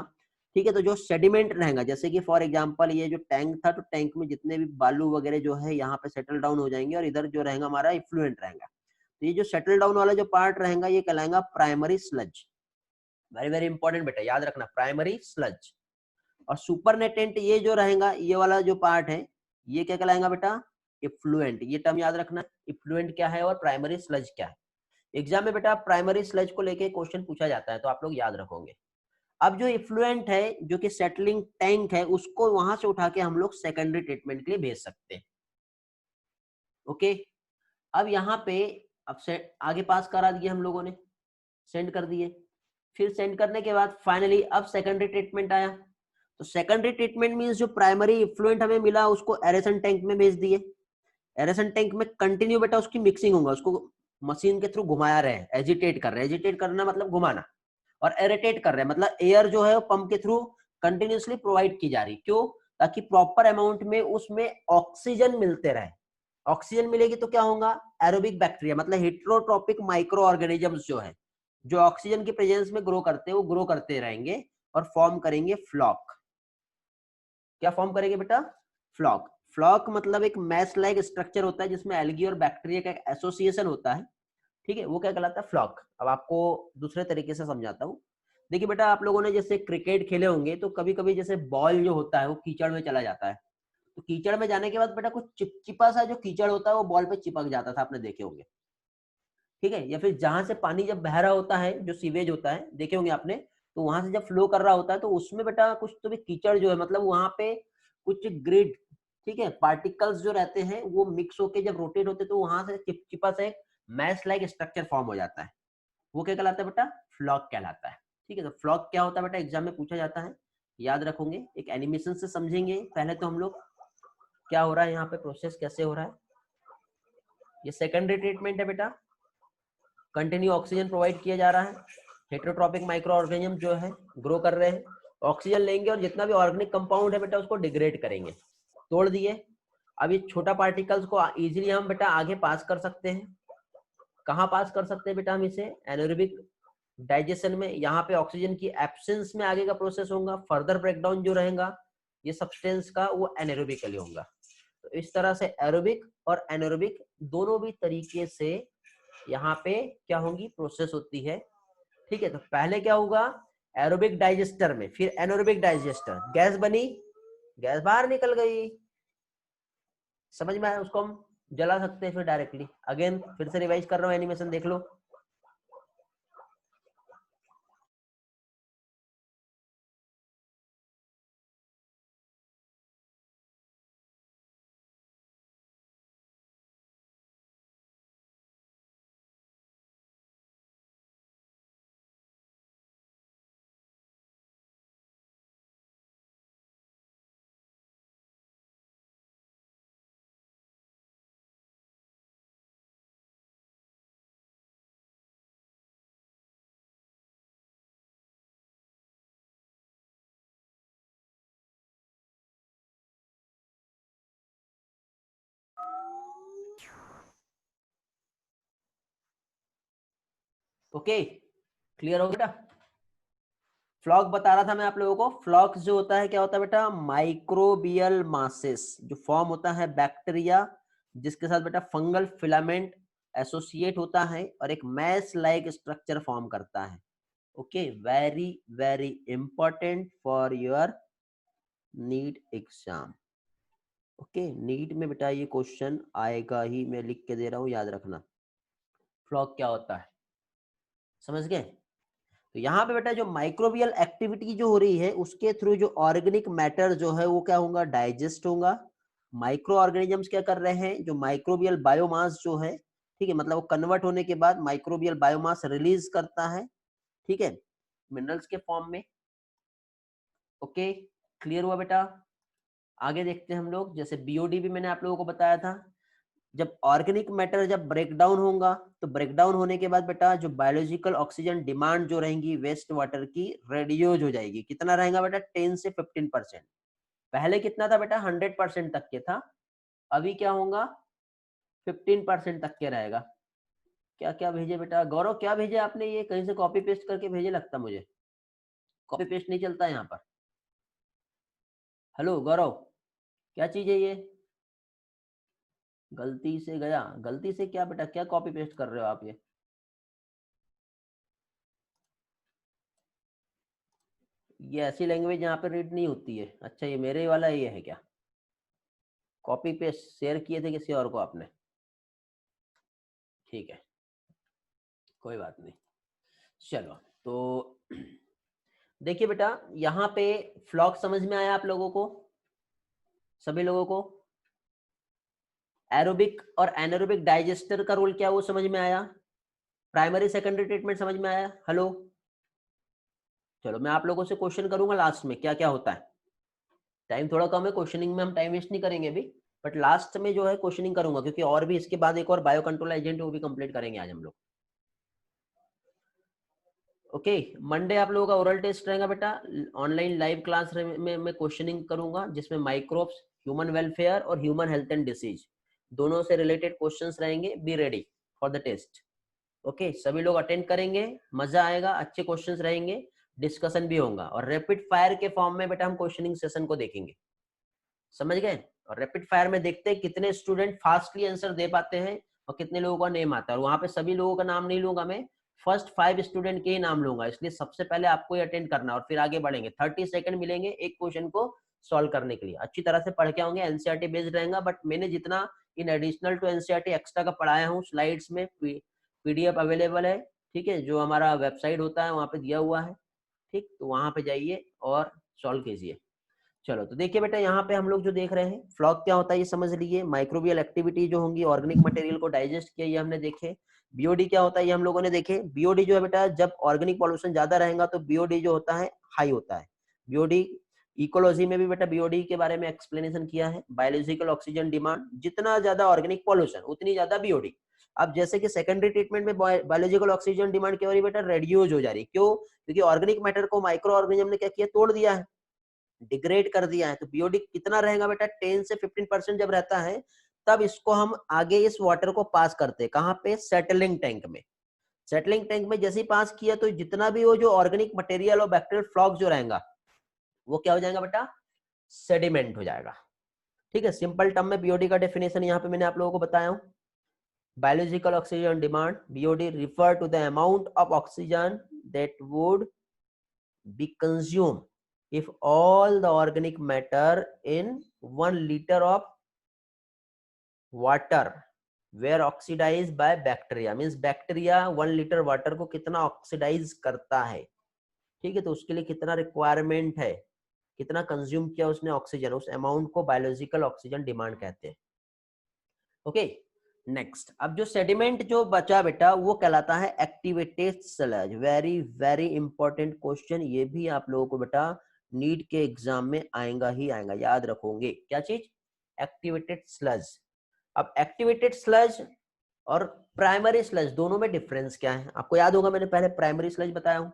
ठीक है, तो जो सेडिमेंट रहेगा, जैसे कि फॉर एग्जांपल ये जो टैंक था, तो टैंक में जितने भी बालू वगैरह जो है यहाँ पे सेटल डाउन हो जाएंगे और इधर जो रहेगा हमारा इफ्लुएंट रहेगा। तो ये जो सेटल डाउन वाला जो पार्ट रहेगा ये कहलाएगा primary sludge. Very very important बेटा, याद रखना, प्राइमरी स्लज। और सुपरनेटेंट ये जो रहेगा, ये वाला जो पार्ट है, ये क्या कहलाएगा बेटा, इफ्लुएंट। ये टर्म याद रखना, इफ्लुएंट क्या है और प्राइमरी स्लज क्या है। एग्जाम में बेटा प्राइमरी स्लज को लेके क्वेश्चन पूछा जाता है, तो आप लोग याद रखोगे। अब जो इफ्लुएंट है, जो कि सेटलिंग टैंक है, उसको वहां से उठा के हम लोग सेकेंडरी ट्रीटमेंट के लिए भेज सकते हैं। ओके, अब यहाँ पे अब से आगे पास करा दिए हम लोगों ने, सेंड कर दिए। फिर सेंड करने के बाद फाइनली अब सेकेंडरी ट्रीटमेंट आया। तो सेकेंडरी ट्रीटमेंट मींस जो प्राइमरी इफ्लुएंट हमें मिला उसको एरेसन टैंक में भेज दिए। एरेसन टैंक में कंटिन्यू बेटा उसकी मिक्सिंग होगा, उसको मशीन के थ्रू घुमाया रहे, एजिटेट कर रहे, एजिटेट करना मतलब घुमाना, और एरेटेट कर रहे हैं मतलब एयर जो है पंप के थ्रू कंटिन्यूसली प्रोवाइड की जा रही। क्यों? ताकि प्रॉपर अमाउंट में उसमें ऑक्सीजन मिलते रहे। ऑक्सीजन मिलेगी तो क्या होगा, एरोबिक बैक्टीरिया मतलब हेट्रोट्रोपिक माइक्रो ऑर्गेनिजम्स जो है, जो ऑक्सीजन की प्रेजेंस में ग्रो करते हैं, वो ग्रो करते रहेंगे और फॉर्म करेंगे फ्लॉक। क्या फॉर्म करेंगे बेटा, फ्लॉक। फ्लॉक मतलब एक मैश लाइक स्ट्रक्चर होता है जिसमें एल्गी और बैक्टीरिया का एसोसिएशन होता है, ठीक है, वो क्या कहलाता है, फ्लॉक। अब आपको दूसरे तरीके से समझाता हूँ। देखिए बेटा, आप लोगों ने जैसे क्रिकेट खेले होंगे तो कभी कभी जैसे बॉल जो होता है वो कीचड़ में चला जाता है, तो कीचड़ में जाने के बाद बेटा कुछ चिपचिपा सा जो कीचड़ होता है वो बॉल पे चिपक जाता था, आपने देखे होंगे, ठीक है। या फिर जहां से पानी जब बह रहा होता है, जो सीवेज होता है देखे होंगे आपने, तो वहां से जब फ्लो कर रहा होता है तो उसमें बेटा कुछ तो भी कीचड़ जो है, मतलब वहां पे कुछ ग्रिड, ठीक है, पार्टिकल्स जो रहते हैं वो मिक्स होके जब रोटेट होते हैं तो वहां से चिपचिपा सा एक मैश लाइक स्ट्रक्चर फॉर्म हो जाता है, वो क्या कहलाता है बेटा, फ्लॉक कहलाता है, ठीक है। तो फ्लॉक क्या होता है बेटा, एग्जाम में पूछा जाता है, याद रखोगे। एक एनिमेशन से समझेंगे पहले तो हम लोग क्या हो रहा है यहाँ पे, प्रोसेस कैसे हो रहा है। ये सेकेंडरी ट्रीटमेंट है बेटा, कंटिन्यू ऑक्सीजन प्रोवाइड किया जा रहा है, हेट्रोट्रोपिक माइक्रो ऑर्गेनिज्म जो है ग्रो कर रहे हैं, ऑक्सीजन लेंगे और जितना भी ऑर्गेनिक कंपाउंड है बेटा उसको डिग्रेड करेंगे, तोड़ दिए। अब ये छोटा पार्टिकल्स को इजीली हम बेटा आगे पास कर सकते हैं। कहाँ पास कर सकते हैं बेटा हम इसे, एनारोबिक डाइजेशन में। यहाँ पे ऑक्सीजन की एब्सेंस में आगे का प्रोसेस होगा, फर्दर ब्रेकडाउन जो रहेगा ये सब्सटेंस का वो एनारोबिकली होगा। तो तो इस तरह से एरोबिक और एनारोबिक दोनों भी तरीके से यहाँ पे क्या होंगी, प्रोसेस होती है। ठीक है, तो पहले क्या होगा, एरोबिक डाइजेस्टर में, फिर एनारोबिक डाइजेस्टर, गैस बनी, गैस बाहर निकल गई, समझ में आया, उसको हम जला सकते हैं फिर डायरेक्टली। अगेन फिर से रिवाइज कर रहा हूँ, एनिमेशन देख लो। ओके, क्लियर हो बेटा। फ्लॉक बता रहा था मैं आप लोगों को, फ्लॉक जो होता है क्या होता है बेटा, माइक्रोबियल मासेस जो फॉर्म होता है बैक्टीरिया जिसके साथ बेटा फंगल फिलामेंट एसोसिएट होता है और एक मैस लाइक स्ट्रक्चर फॉर्म करता है। Okay, very very important for your NEET exam. Okay, NEET में बेटा ये क्वेश्चन आएगा ही, मैं लिख के दे रहा हूँ, याद रखना फ्लॉक क्या होता है, समझ गए। तो यहाँ पे बेटा जो माइक्रोबियल एक्टिविटी जो हो रही है उसके थ्रू जो ऑर्गेनिक मैटर जो है वो क्या होगा, डाइजेस्ट होगा। माइक्रो ऑर्गेनिजम्स क्या कर रहे हैं, जो माइक्रोबियल बायोमास जो है, ठीक है, मतलब वो कन्वर्ट होने के बाद माइक्रोबियल बायोमास रिलीज करता है, ठीक है, मिनरल्स के फॉर्म में। ओके, क्लियर हुआ बेटा। आगे देखते हैं हम लोग, जैसे बीओडी भी मैंने आप लोगों को बताया था, जब ऑर्गेनिक मैटर जब ब्रेक डाउन होगा तो ब्रेक डाउन होने के बाद बेटा जो बायोलॉजिकल ऑक्सीजन डिमांड जो रहेंगी वेस्ट वाटर की रेड्यूस हो जाएगी। कितना रहेगा बेटा, 10 से 15%। पहले कितना था बेटा, 100% तक के था, अभी क्या होगा, 15% तक के रहेगा। क्या क्या भेजे बेटा, गौरव क्या भेजे आपने, ये कहीं से कॉपी पेस्ट करके भेजे लगता मुझे, कॉपी पेस्ट नहीं चलता यहाँ पर। हेलो गौरव, क्या चीज है ये, गलती से गया, गलती से क्या बेटा, क्या कॉपी पेस्ट कर रहे हो आप ये ऐसी लैंग्वेज यहाँ पे रीड नहीं होती है। अच्छा, ये मेरे वाला ये है क्या, कॉपी पेस्ट शेयर किए थे किसी और को आपने, ठीक है, कोई बात नहीं। चलो तो देखिए बेटा, यहाँ पे फ्लॉक समझ में आया आप लोगों को, सभी लोगों को। एरोबिक और एनारोबिक डाइजेस्टर का रोल क्या वो समझ में आया, प्राइमरी सेकेंडरी ट्रीटमेंट समझ में आया। हेलो, चलो मैं आप लोगों से क्वेश्चन करूंगा लास्ट में क्या क्या होता है। टाइम थोड़ा कम है, क्वेश्चनिंग में हम टाइम वेस्ट नहीं करेंगे अभी, बट लास्ट में जो है क्वेश्चनिंग करूंगा, क्योंकि और भी इसके बाद एक और बायो कंट्रोल एजेंट वो भी कंप्लीट करेंगे आज हम लोग। ओके, मंडे आप लोगों का ओरल टेस्ट रहेगा बेटा, ऑनलाइन लाइव क्लास में मैं क्वेश्चनिंग करूंगा जिसमें माइक्रोब्स, ह्यूमन वेलफेयर और ह्यूमन हेल्थ एंड डिसीज दोनों से रिलेटेड क्वेश्चंस रहेंगे। Be ready for the test. Okay, सभी लोग अटेंड करेंगे, मजा आएगा, अच्छे क्वेश्चंस रहेंगे, डिस्कशन भी होगा और रैपिड फायर के फॉर्म में बेटा हम क्वेश्चनिंग सेशन को देखेंगे, समझ गए। और रैपिड फायर में देखते हैं कितने स्टूडेंट फास्टली आंसर दे पाते हैं और कितने लोगों का नेम आता है। और वहां पे सभी लोगों का नाम नहीं लूंगा मैं, फर्स्ट 5 स्टूडेंट के ही नाम लूंगा, इसलिए सबसे पहले आपको ही अटेंड करना और फिर आगे बढ़ेंगे। 30 सेकंड मिलेंगे एक क्वेश्चन को सॉल्व करने के लिए। अच्छी तरह से पढ़ के आओगे, एनसीईआरटी बेस्ड रहेगा, बट मैंने जितना in additional to NCERT extra का पढ़ाया हूँ स्लाइड्स में पीडीएफ अवेलेबल है, ठीक है, जो हमारा वेबसाइट होता है वहां पे दिया हुआ है, ठीक, तो वहां पे जाइए और सॉल्व कीजिए। चलो तो देखिए बेटा, यहाँ पे हम लोग जो देख रहे हैं फ्लॉक क्या होता है ये समझ लीजिए। माइक्रोबियल एक्टिविटी जो होंगी ऑर्गेनिक मटेरियल को डाइजेस्ट किया ये हमने देखे। बीओडी क्या होता है ये हम लोगों ने देखे। बीओडी जो है बेटा, जब ऑर्गेनिक पॉल्यूशन ज्यादा रहेगा तो बीओडी जो होता है हाई होता है। बीओडी इकोलॉजी में भी बेटा बीओडी के बारे में एक्सप्लेनेशन किया है। बायोलॉजिकल ऑक्सीजन डिमांड, जितना ज्यादा ऑर्गेनिक पॉल्यूशन उतनी ज्यादा बीओडी। अब जैसे कि सेकेंडरी ट्रीटमेंट में बायोलॉजिकल ऑक्सीजन डिमांड क्या हो रही है बेटा, रेड्यूस हो जा रही। क्यों, क्योंकि ऑर्गेनिक मैटर को माइक्रो ऑर्गेनिज्म ने क्या किया, तोड़ दिया है, डिग्रेड कर दिया है। तो बीओडी कितना रहेगा बेटा, 10 से 15% जब रहता है तब इसको हम आगे इस वाटर को पास करते हैं। कहां पे, सेटलिंग टैंक में। सेटलिंग टैंक में जैसे ही पास किया तो जितना भी वो जो ऑर्गेनिक मटेरियल और बैक्टीरियल फ्लॉक जो रहेगा वो क्या हो जाएगा बेटा, सेडिमेंट हो जाएगा। ठीक है, सिंपल टर्म में बीओडी का डेफिनेशन यहाँ पे मैंने आप लोगों को बताया हूँ। Biological oxygen demand, BOD refer to the amount of oxygen that would be consume if all the organic matter in 1 liter of water were oxidized by bacteria, means bacteria 1 liter water को कितना oxidise करता है, ठीक है, तो उसके लिए कितना रिक्वायरमेंट है, कितना कंज्यूम किया उसने ऑक्सीजन, उस अमाउंट को बायोलॉजिकल ऑक्सीजन डिमांड कहते हैं। ओके, नेक्स्ट, अब जो सेडिमेंट जो बचा बेटा वो कहलाता है activated sludge. Very very important question, ये भी आप लोगों को बेटा नीट के एग्जाम में आएगा ही आएगा, याद रखोगे। क्या चीज? Activated sludge. अब एक्टिवेटेड स्लज और प्राइमरी स्लज दोनों में डिफरेंस क्या है? आपको याद होगा मैंने पहले प्राइमरी स्लज बताया हूं,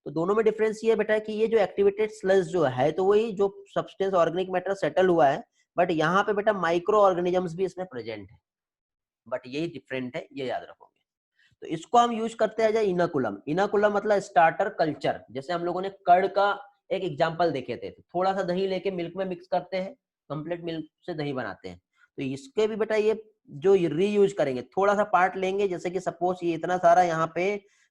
तो दोनों में डिफरेंस ये बेटा कि ये जो एक्टिवेटेड स्लज जो है तो वही जो सब्सटेंस ऑर्गेनिक मैटर सेटल हुआ है, बट यहाँ पे बेटा माइक्रो ऑर्गेनिजम्स भी इसमें प्रेजेंट है, बट यही डिफरेंट है, ये याद रखोगे। तो इसको हम यूज करते हैं इनाकुलम। इनाकुलम मतलब स्टार्टर कल्चर। जैसे हम लोगों ने कर्ड का एक एग्जांपल देखे थे, थोड़ा सा दही लेके मिल्क में मिक्स करते हैं, कंप्लीट मिल्क से दही बनाते हैं, तो इसके भी बेटा ये जो रीयूज करेंगे, थोड़ा सा पार्ट लेंगे, जैसे कि सपोज ये इतना सारा यहाँ पे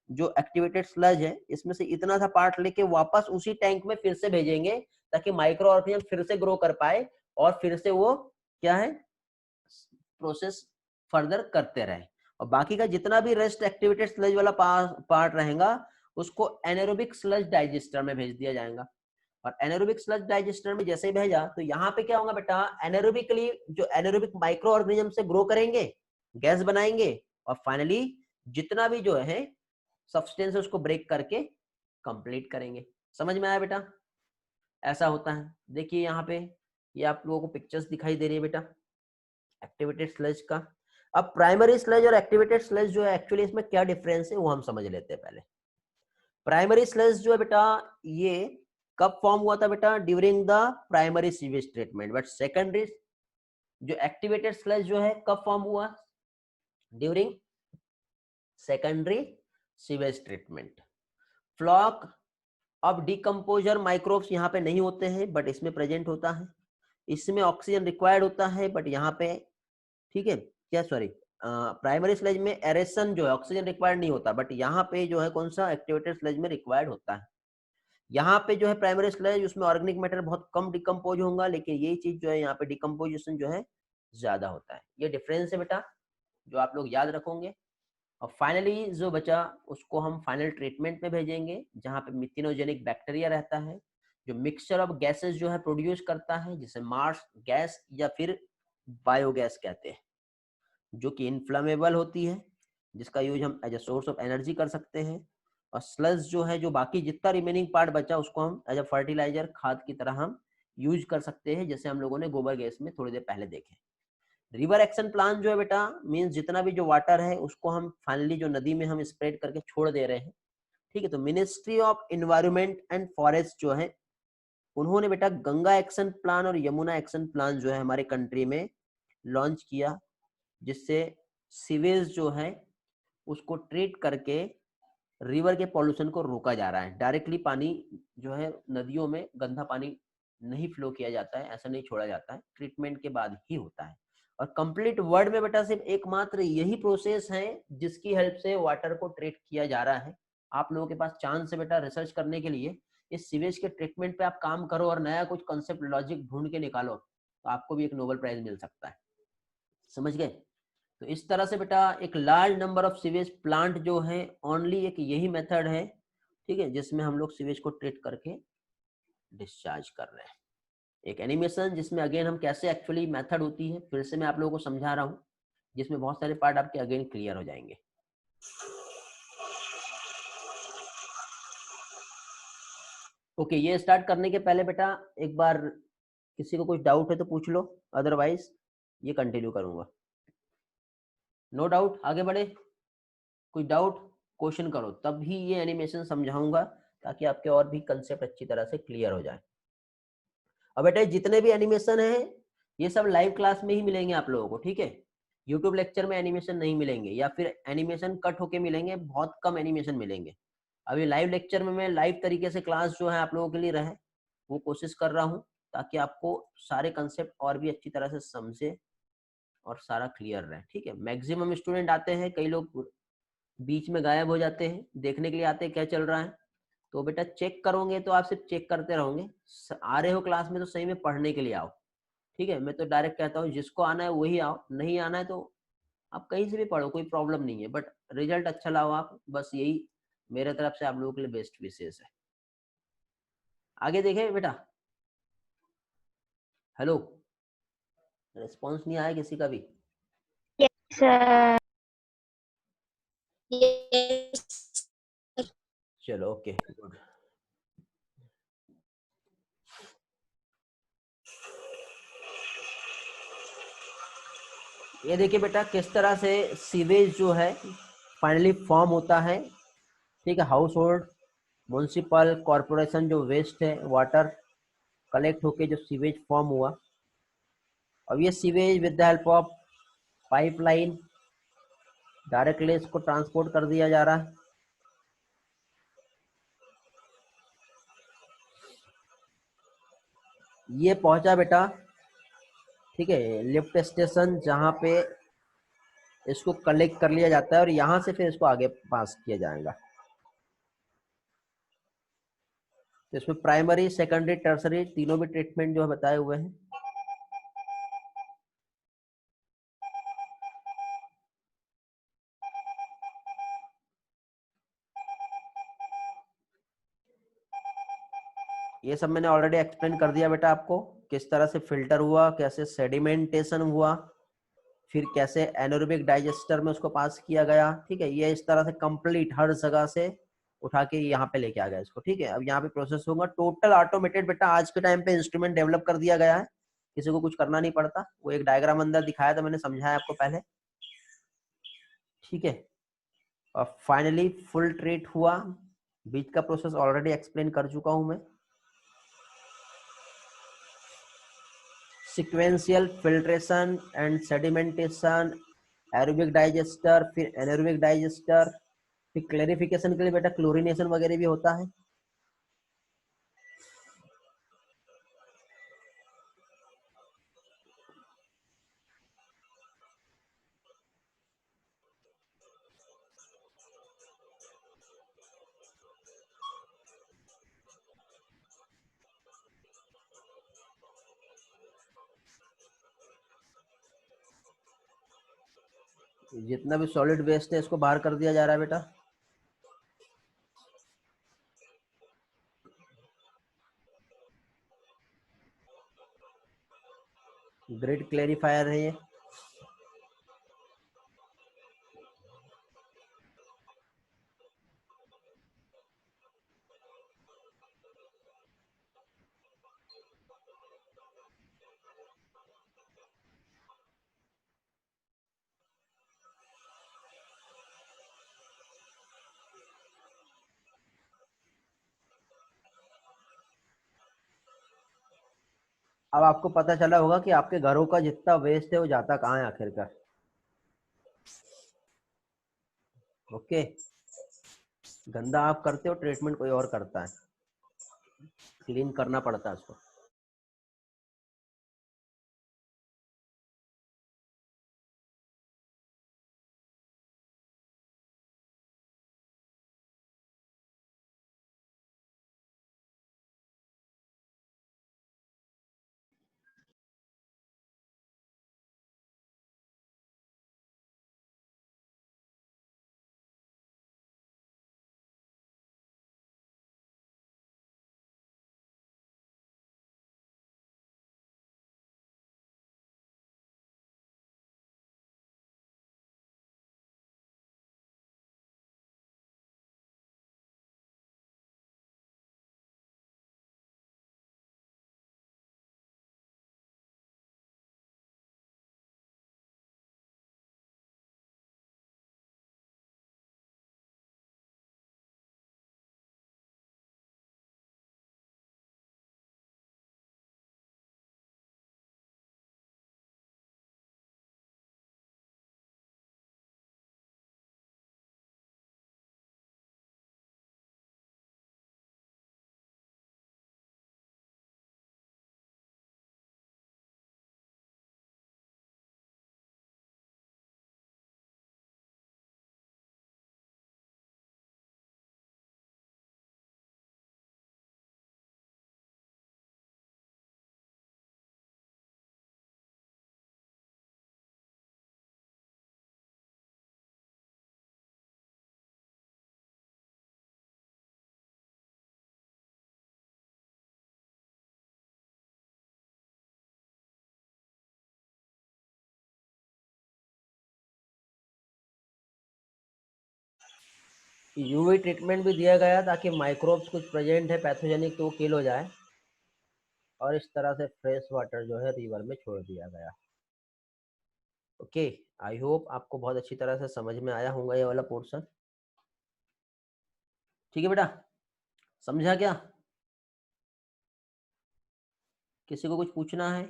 जो एक्टिवेटेड स्लज है इसमें से इतना सा पार्ट लेके वापस उसी टैंक में फिर से भेजेंगे ताकि माइक्रो ऑर्गेनिज्म फिर से ग्रो कर पाए और फिर से वो क्या है प्रोसेस फर्दर करते रहे, और बाकी का जितना भी रेस्ट एक्टिवेटेड स्लज वाला पार्ट रहेगा उसको एनारोबिक स्लज डाइजेस्टर में भेज दिया जाएगा। और एनारोबिक स्लज डाइजेस्टर में जैसे ही भेजा तो यहाँ पे क्या होगा बेटा, एनारोबिकली जो एनारोबिक माइक्रो ऑर्गेनिज्म से ग्रो करेंगे, गैस बनाएंगे, और फाइनली जितना भी जो है सब्सटेंस है उसको ब्रेक करके कंप्लीट करेंगे। समझ में आया बेटा? ऐसा होता है। देखिए यहाँ पे ये आप लोगों को पिक्चर्स दिखाई दे रही है बेटा एक्टिवेटेड स्लज का। अब प्राइमरी स्लज और एक्टिवेटेड स्लज जो है एक्चुअली इसमें क्या डिफरेंस है वो हम समझ लेते हैं पहले। प्राइमरी स्लज जो है बेटा ये कब फॉर्म हुआ था बेटा? During the primary sewage treatment. But secondary जो एक्टिवेटेड स्लज जो है कब फॉर्म हुआ? During secondary sewage treatment. Floc अब डिकम्पोजर माइक्रोब्स यहाँ पे नहीं होते हैं बट इसमें प्रेजेंट होता है। इसमें ऑक्सीजन रिक्वायर्ड होता है बट यहाँ पे ठीक है क्या सॉरी प्राइमरी स्लज में एरेशन जो है ऑक्सीजन रिक्वायर्ड नहीं होता, बट यहाँ पे जो है कौन सा एक्टिवेटेड स्लज में रिक्वायर्ड होता है। यहाँ पे जो है प्राइमरी स्लज उसमें ऑर्गेनिक मैटर बहुत कम डिकम्पोज होगा, लेकिन यही चीज जो है यहाँ पे डिकम्पोजिशन जो है ज्यादा होता है। ये डिफरेंस है बेटा जो आप लोग याद रखोगे। और फाइनली जो बचा उसको हम फाइनल ट्रीटमेंट में भेजेंगे जहाँ पे मिथेनोजेनिक बैक्टीरिया रहता है जो मिक्सचर ऑफ गैसेस जो है प्रोड्यूस करता है, जिसे मार्स गैस या फिर बायोगैस कहते हैं, जो कि इनफ्लेमेबल होती है, जिसका यूज हम as a source of energy कर सकते हैं। और स्लज जो है जो बाकी जितना रिमेनिंग पार्ट बचा उसको हम एज ए फर्टिलाइजर खाद की तरह हम यूज कर सकते हैं, जैसे हम लोगों ने गोबर गैस में थोड़ी देर पहले देखे। रिवर एक्शन प्लान जो है बेटा मीन्स जितना भी जो वाटर है उसको हम फाइनली जो नदी में हम स्प्रेड करके छोड़ दे रहे हैं, ठीक है। तो ministry of environment and forest जो है उन्होंने बेटा गंगा एक्शन प्लान और यमुना एक्शन प्लान जो है हमारे कंट्री में लॉन्च किया, जिससे सीवेज जो है उसको ट्रीट करके रिवर के पॉल्यूशन को रोका जा रहा है। डायरेक्टली पानी जो है नदियों में गंदा पानी नहीं फ्लो किया जाता है, ऐसा नहीं छोड़ा जाता है, ट्रीटमेंट के बाद ही होता है। और कंप्लीट वर्ल्ड में बेटा सिर्फ एकमात्र यही प्रोसेस है जिसकी हेल्प से वाटर को ट्रीट किया जा रहा है। आप लोगों के पास चांस है बेटा रिसर्च करने के लिए, इस सीवेज के ट्रीटमेंट पे आप काम करो और नया कुछ कॉन्सेप्ट लॉजिक ढूंढ के निकालो तो आपको भी एक नोबेल प्राइज मिल सकता है। समझ गए? तो इस तरह से बेटा एक large number of sewage plant जो है ओनली एक यही मेथड है, ठीक है, जिसमें हम लोग सीवेज को ट्रीट करके डिस्चार्ज कर रहे हैं। एक एनिमेशन जिसमें अगेन हम कैसे एक्चुअली मेथड होती है फिर से मैं आप लोगों को समझा रहा हूँ, जिसमें बहुत सारे पार्ट आपके अगेन क्लियर हो जाएंगे। ओके, ये स्टार्ट करने के पहले बेटा एक बार किसी को कुछ डाउट है तो पूछ लो, अदरवाइज ये कंटिन्यू करूंगा। नो डाउट, आगे बढ़े। कोई डाउट क्वेश्चन करो तब ही ये एनिमेशन समझाऊंगा ताकि आपके और भी कंसेप्ट अच्छी तरह से क्लियर हो जाए। अब बेटा जितने भी एनिमेशन है ये सब लाइव क्लास में ही मिलेंगे आप लोगों को, ठीक है। यूट्यूब लेक्चर में एनिमेशन नहीं मिलेंगे या फिर एनिमेशन कट होके मिलेंगे, बहुत कम एनिमेशन मिलेंगे। अभी लाइव लेक्चर में मैं लाइव तरीके से क्लास जो है आप लोगों के लिए रहे वो कोशिश कर रहा हूँ, ताकि आपको सारे कंसेप्ट और भी अच्छी तरह से समझे और सारा क्लियर रहे। ठीक है, मैक्सिमम स्टूडेंट आते हैं, कई लोग बीच में गायब हो जाते हैं, देखने के लिए आते हैं क्या चल रहा है। तो बेटा चेक करोगे तो आप सिर्फ चेक करते रहोगे, आ रहे हो क्लास में तो सही में पढ़ने के लिए आओ। ठीक है, मैं तो डायरेक्ट कहता हूँ जिसको आना है वही आओ, नहीं आना है तो आप कहीं से भी पढ़ो, कोई प्रॉब्लम नहीं है, बट रिजल्ट अच्छा लाओ आप, बस यही मेरे तरफ से आप लोगों के लिए बेस्ट विशेष है। आगे देखें बेटा। हेलो, रिस्पॉन्स नहीं आया किसी का भी? Sir. Yes. चलो ओके गुड। ये देखिए बेटा किस तरह से सीवेज जो है फाइनली फॉर्म होता है। ठीक है, हाउस होल्ड, म्यूनसिपल कॉरपोरेशन जो वेस्ट है वाटर कलेक्ट होके जो सीवेज फॉर्म हुआ, अब ये sewage with the help of pipeline directly इसको ट्रांसपोर्ट कर दिया जा रहा है। ये पहुंचा बेटा, ठीक है, लिफ्ट स्टेशन जहां पे इसको कलेक्ट कर लिया जाता है और यहां से फिर इसको आगे पास किया जाएगा। तो इसमें प्राइमरी सेकेंडरी टर्सरी तीनों भी ट्रीटमेंट जो है बताए हुए हैं। ये सब मैंने ऑलरेडी एक्सप्लेन कर दिया बेटा आपको, किस तरह से फिल्टर हुआ, कैसे सेडिमेंटेशन हुआ, फिर कैसे एनारोबिक डाइजेस्टर में उसको पास किया गया। ठीक है, ये इस तरह से कंप्लीट हर जगह से उठा के यहाँ पे लेके आ गया इसको। ठीक है, अब यहाँ पे प्रोसेस होगा टोटल ऑटोमेटेड बेटा। आज के टाइम पे इंस्ट्रूमेंट डेवलप कर दिया गया है, किसी को कुछ करना नहीं पड़ता। वो एक डायग्राम अंदर दिखाया था, मैंने समझाया आपको पहले। ठीक है, और फाइनली फुल ट्रीट हुआ। बीच का प्रोसेस ऑलरेडी एक्सप्लेन कर चुका हूं मैं। Sequential filtration and sedimentation, aerobic digester, फिर एनारोबिक डाइजेस्टर, फिर क्लेरिफिकेशन के लिए बेटा क्लोरिनेशन वगैरह भी होता है। जितना भी सॉलिड वेस्ट है इसको बाहर कर दिया जा रहा है बेटा। ग्रिड क्लेरिफायर है ये। अब आपको पता चला होगा कि आपके घरों का जितना वेस्ट है वो जाता कहाँ है आखिरकार। ओके, गंदा आप करते हो, ट्रीटमेंट कोई और करता है, क्लीन करना पड़ता है उसको। यूवी ट्रीटमेंट भी दिया गया ताकि माइक्रोब्स कुछ प्रेजेंट है पैथोजेनिक तो वो किल हो जाए, और इस तरह से फ्रेश वाटर जो है रिवर में छोड़ दिया गया। ओके, आई होप आपको बहुत अच्छी तरह से समझ में आया होगा ये वाला पोर्शन। ठीक है बेटा, समझा क्या? किसी को कुछ पूछना है?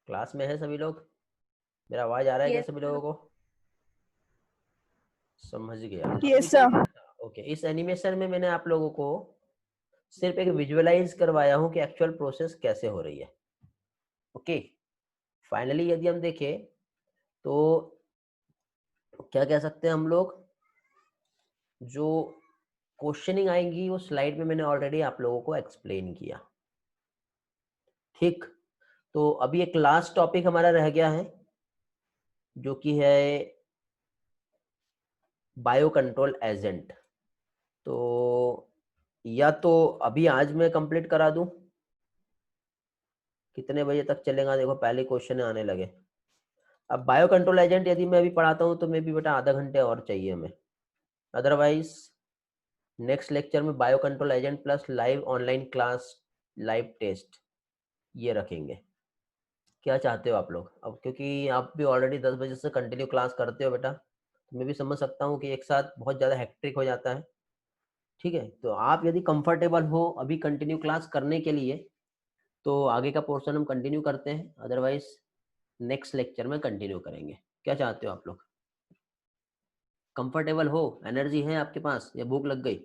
क्लास में है सभी लोग? मेरा आवाज आ रहा है क्या Yes, सभी sir. लोगों को? समझ गया। Yes, sir. ओके, इस एनिमेशन में मैंने आप लोगों को सिर्फ एक विजुअलाइज करवाया हूं कि एक्चुअल प्रोसेस कैसे हो रही है। ओके, फाइनली यदि हम देखें तो क्या कह सकते हैं हम लोग, जो क्वेश्चनिंग आएंगी वो स्लाइड में मैंने ऑलरेडी आप लोगों को एक्सप्लेन किया। ठीक, तो अभी एक लास्ट टॉपिक हमारा रह गया है जो कि है बायो कंट्रोल एजेंट। तो या तो अभी आज मैं कंप्लीट करा दूं, कितने बजे तक चलेगा? देखो पहले क्वेश्चन आने लगे। अब बायो कंट्रोल एजेंट यदि मैं अभी पढ़ाता हूं तो मैं भी बेटा आधा घंटे और चाहिए हमें, अदरवाइज नेक्स्ट लेक्चर में bio control agent plus live online class live test ये रखेंगे। क्या चाहते हो आप लोग? अब क्योंकि आप भी ऑलरेडी 10 बजे से कंटिन्यू क्लास करते हो बेटा, तो मैं भी समझ सकता हूँ कि एक साथ बहुत ज़्यादा हेक्ट्रिक हो जाता है। ठीक है, तो आप यदि कंफर्टेबल हो अभी कंटिन्यू क्लास करने के लिए तो आगे का पोर्शन हम कंटिन्यू करते हैं, अदरवाइज नेक्स्ट लेक्चर में कंटिन्यू करेंगे। क्या चाहते हो आप लोग? कंफर्टेबल हो? एनर्जी है आपके पास या भूख लग गई?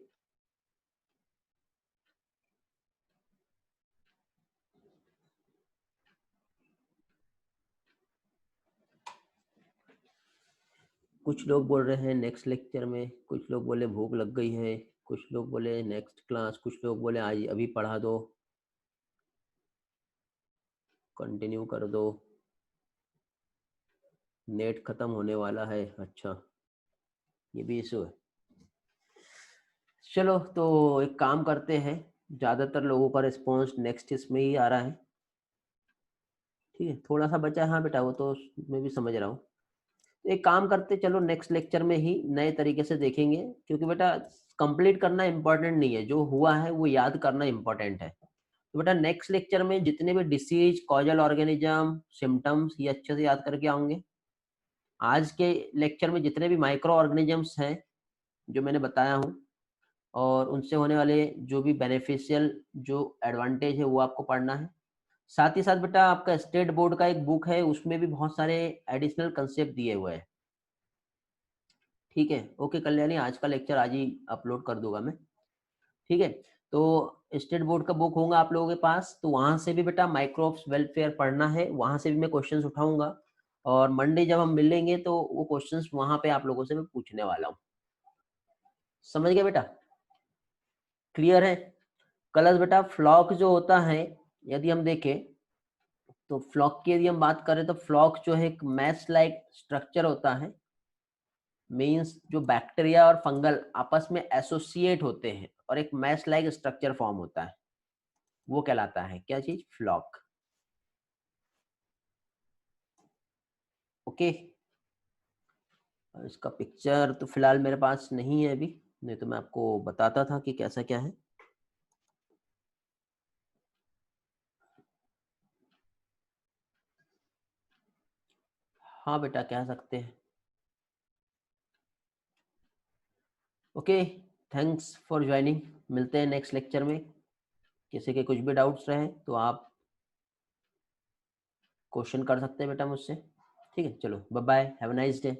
कुछ लोग बोल रहे हैं नेक्स्ट लेक्चर में, कुछ लोग बोले भूख लग गई है, कुछ लोग बोले नेक्स्ट क्लास, कुछ लोग बोले आज अभी पढ़ा दो, कंटिन्यू कर दो, नेट खत्म होने वाला है। अच्छा, ये भी इशू है। चलो तो एक काम करते हैं, ज़्यादातर लोगों का रिस्पॉन्स नेक्स्ट इसमें ही आ रहा है। ठीक है, थोड़ा सा बचा है, हाँ बेटा वो तो मैं भी समझ रहा हूँ। तो एक काम करते, चलो नेक्स्ट लेक्चर में ही नए तरीके से देखेंगे, क्योंकि बेटा कंप्लीट करना इम्पोर्टेंट नहीं है, जो हुआ है वो याद करना इम्पोर्टेंट है। तो बेटा नेक्स्ट लेक्चर में जितने भी डिसीज, कॉजल ऑर्गेनिज्म, सिम्टम्स ये अच्छे से याद करके आओगे। आज के लेक्चर में जितने भी माइक्रो ऑर्गेनिजम्स हैं जो मैंने बताया हूँ, और उनसे होने वाले जो भी बेनिफिशियल जो एडवांटेज है वो आपको पढ़ना है। साथ ही साथ बेटा आपका स्टेट बोर्ड का एक बुक है, उसमें भी बहुत सारे एडिशनल कंसेप्ट दिए हुए हैं। ठीक है, ओके कल्याणी, आज का लेक्चर आज ही अपलोड कर दूंगा मैं। ठीक है, तो स्टेट बोर्ड का बुक होगा आप लोगों के पास, तो वहां से भी बेटा माइक्रोब्स वेलफेयर पढ़ना है, वहां से भी मैं क्वेश्चंस उठाऊंगा, और मंडे जब हम मिलेंगे तो वो क्वेश्चंस वहां पे आप लोगों से मैं पूछने वाला हूँ। समझ गए बेटा? क्लियर है? कलर्स बेटा फ्लॉक जो होता है यदि हम देखें तो फ्लॉक की यदि हम बात करें तो फ्लॉक जो है एक मैश लाइक स्ट्रक्चर होता है, मीन्स जो बैक्टीरिया और फंगल आपस में एसोसिएट होते हैं और एक मैश लाइक स्ट्रक्चर फॉर्म होता है, वो कहलाता है क्या चीज? फ्लॉक। ओके, इसका पिक्चर तो फिलहाल मेरे पास नहीं है अभी, नहीं तो मैं आपको बताता था कि कैसा क्या है। हाँ बेटा कह सकते हैं। ओके, थैंक्स फॉर ज्वाइनिंग, मिलते हैं नेक्स्ट लेक्चर में। किसी के कुछ भी डाउट्स रहे तो आप क्वेश्चन कर सकते हैं बेटा मुझसे। ठीक है, चलो bye bye, have a nice day.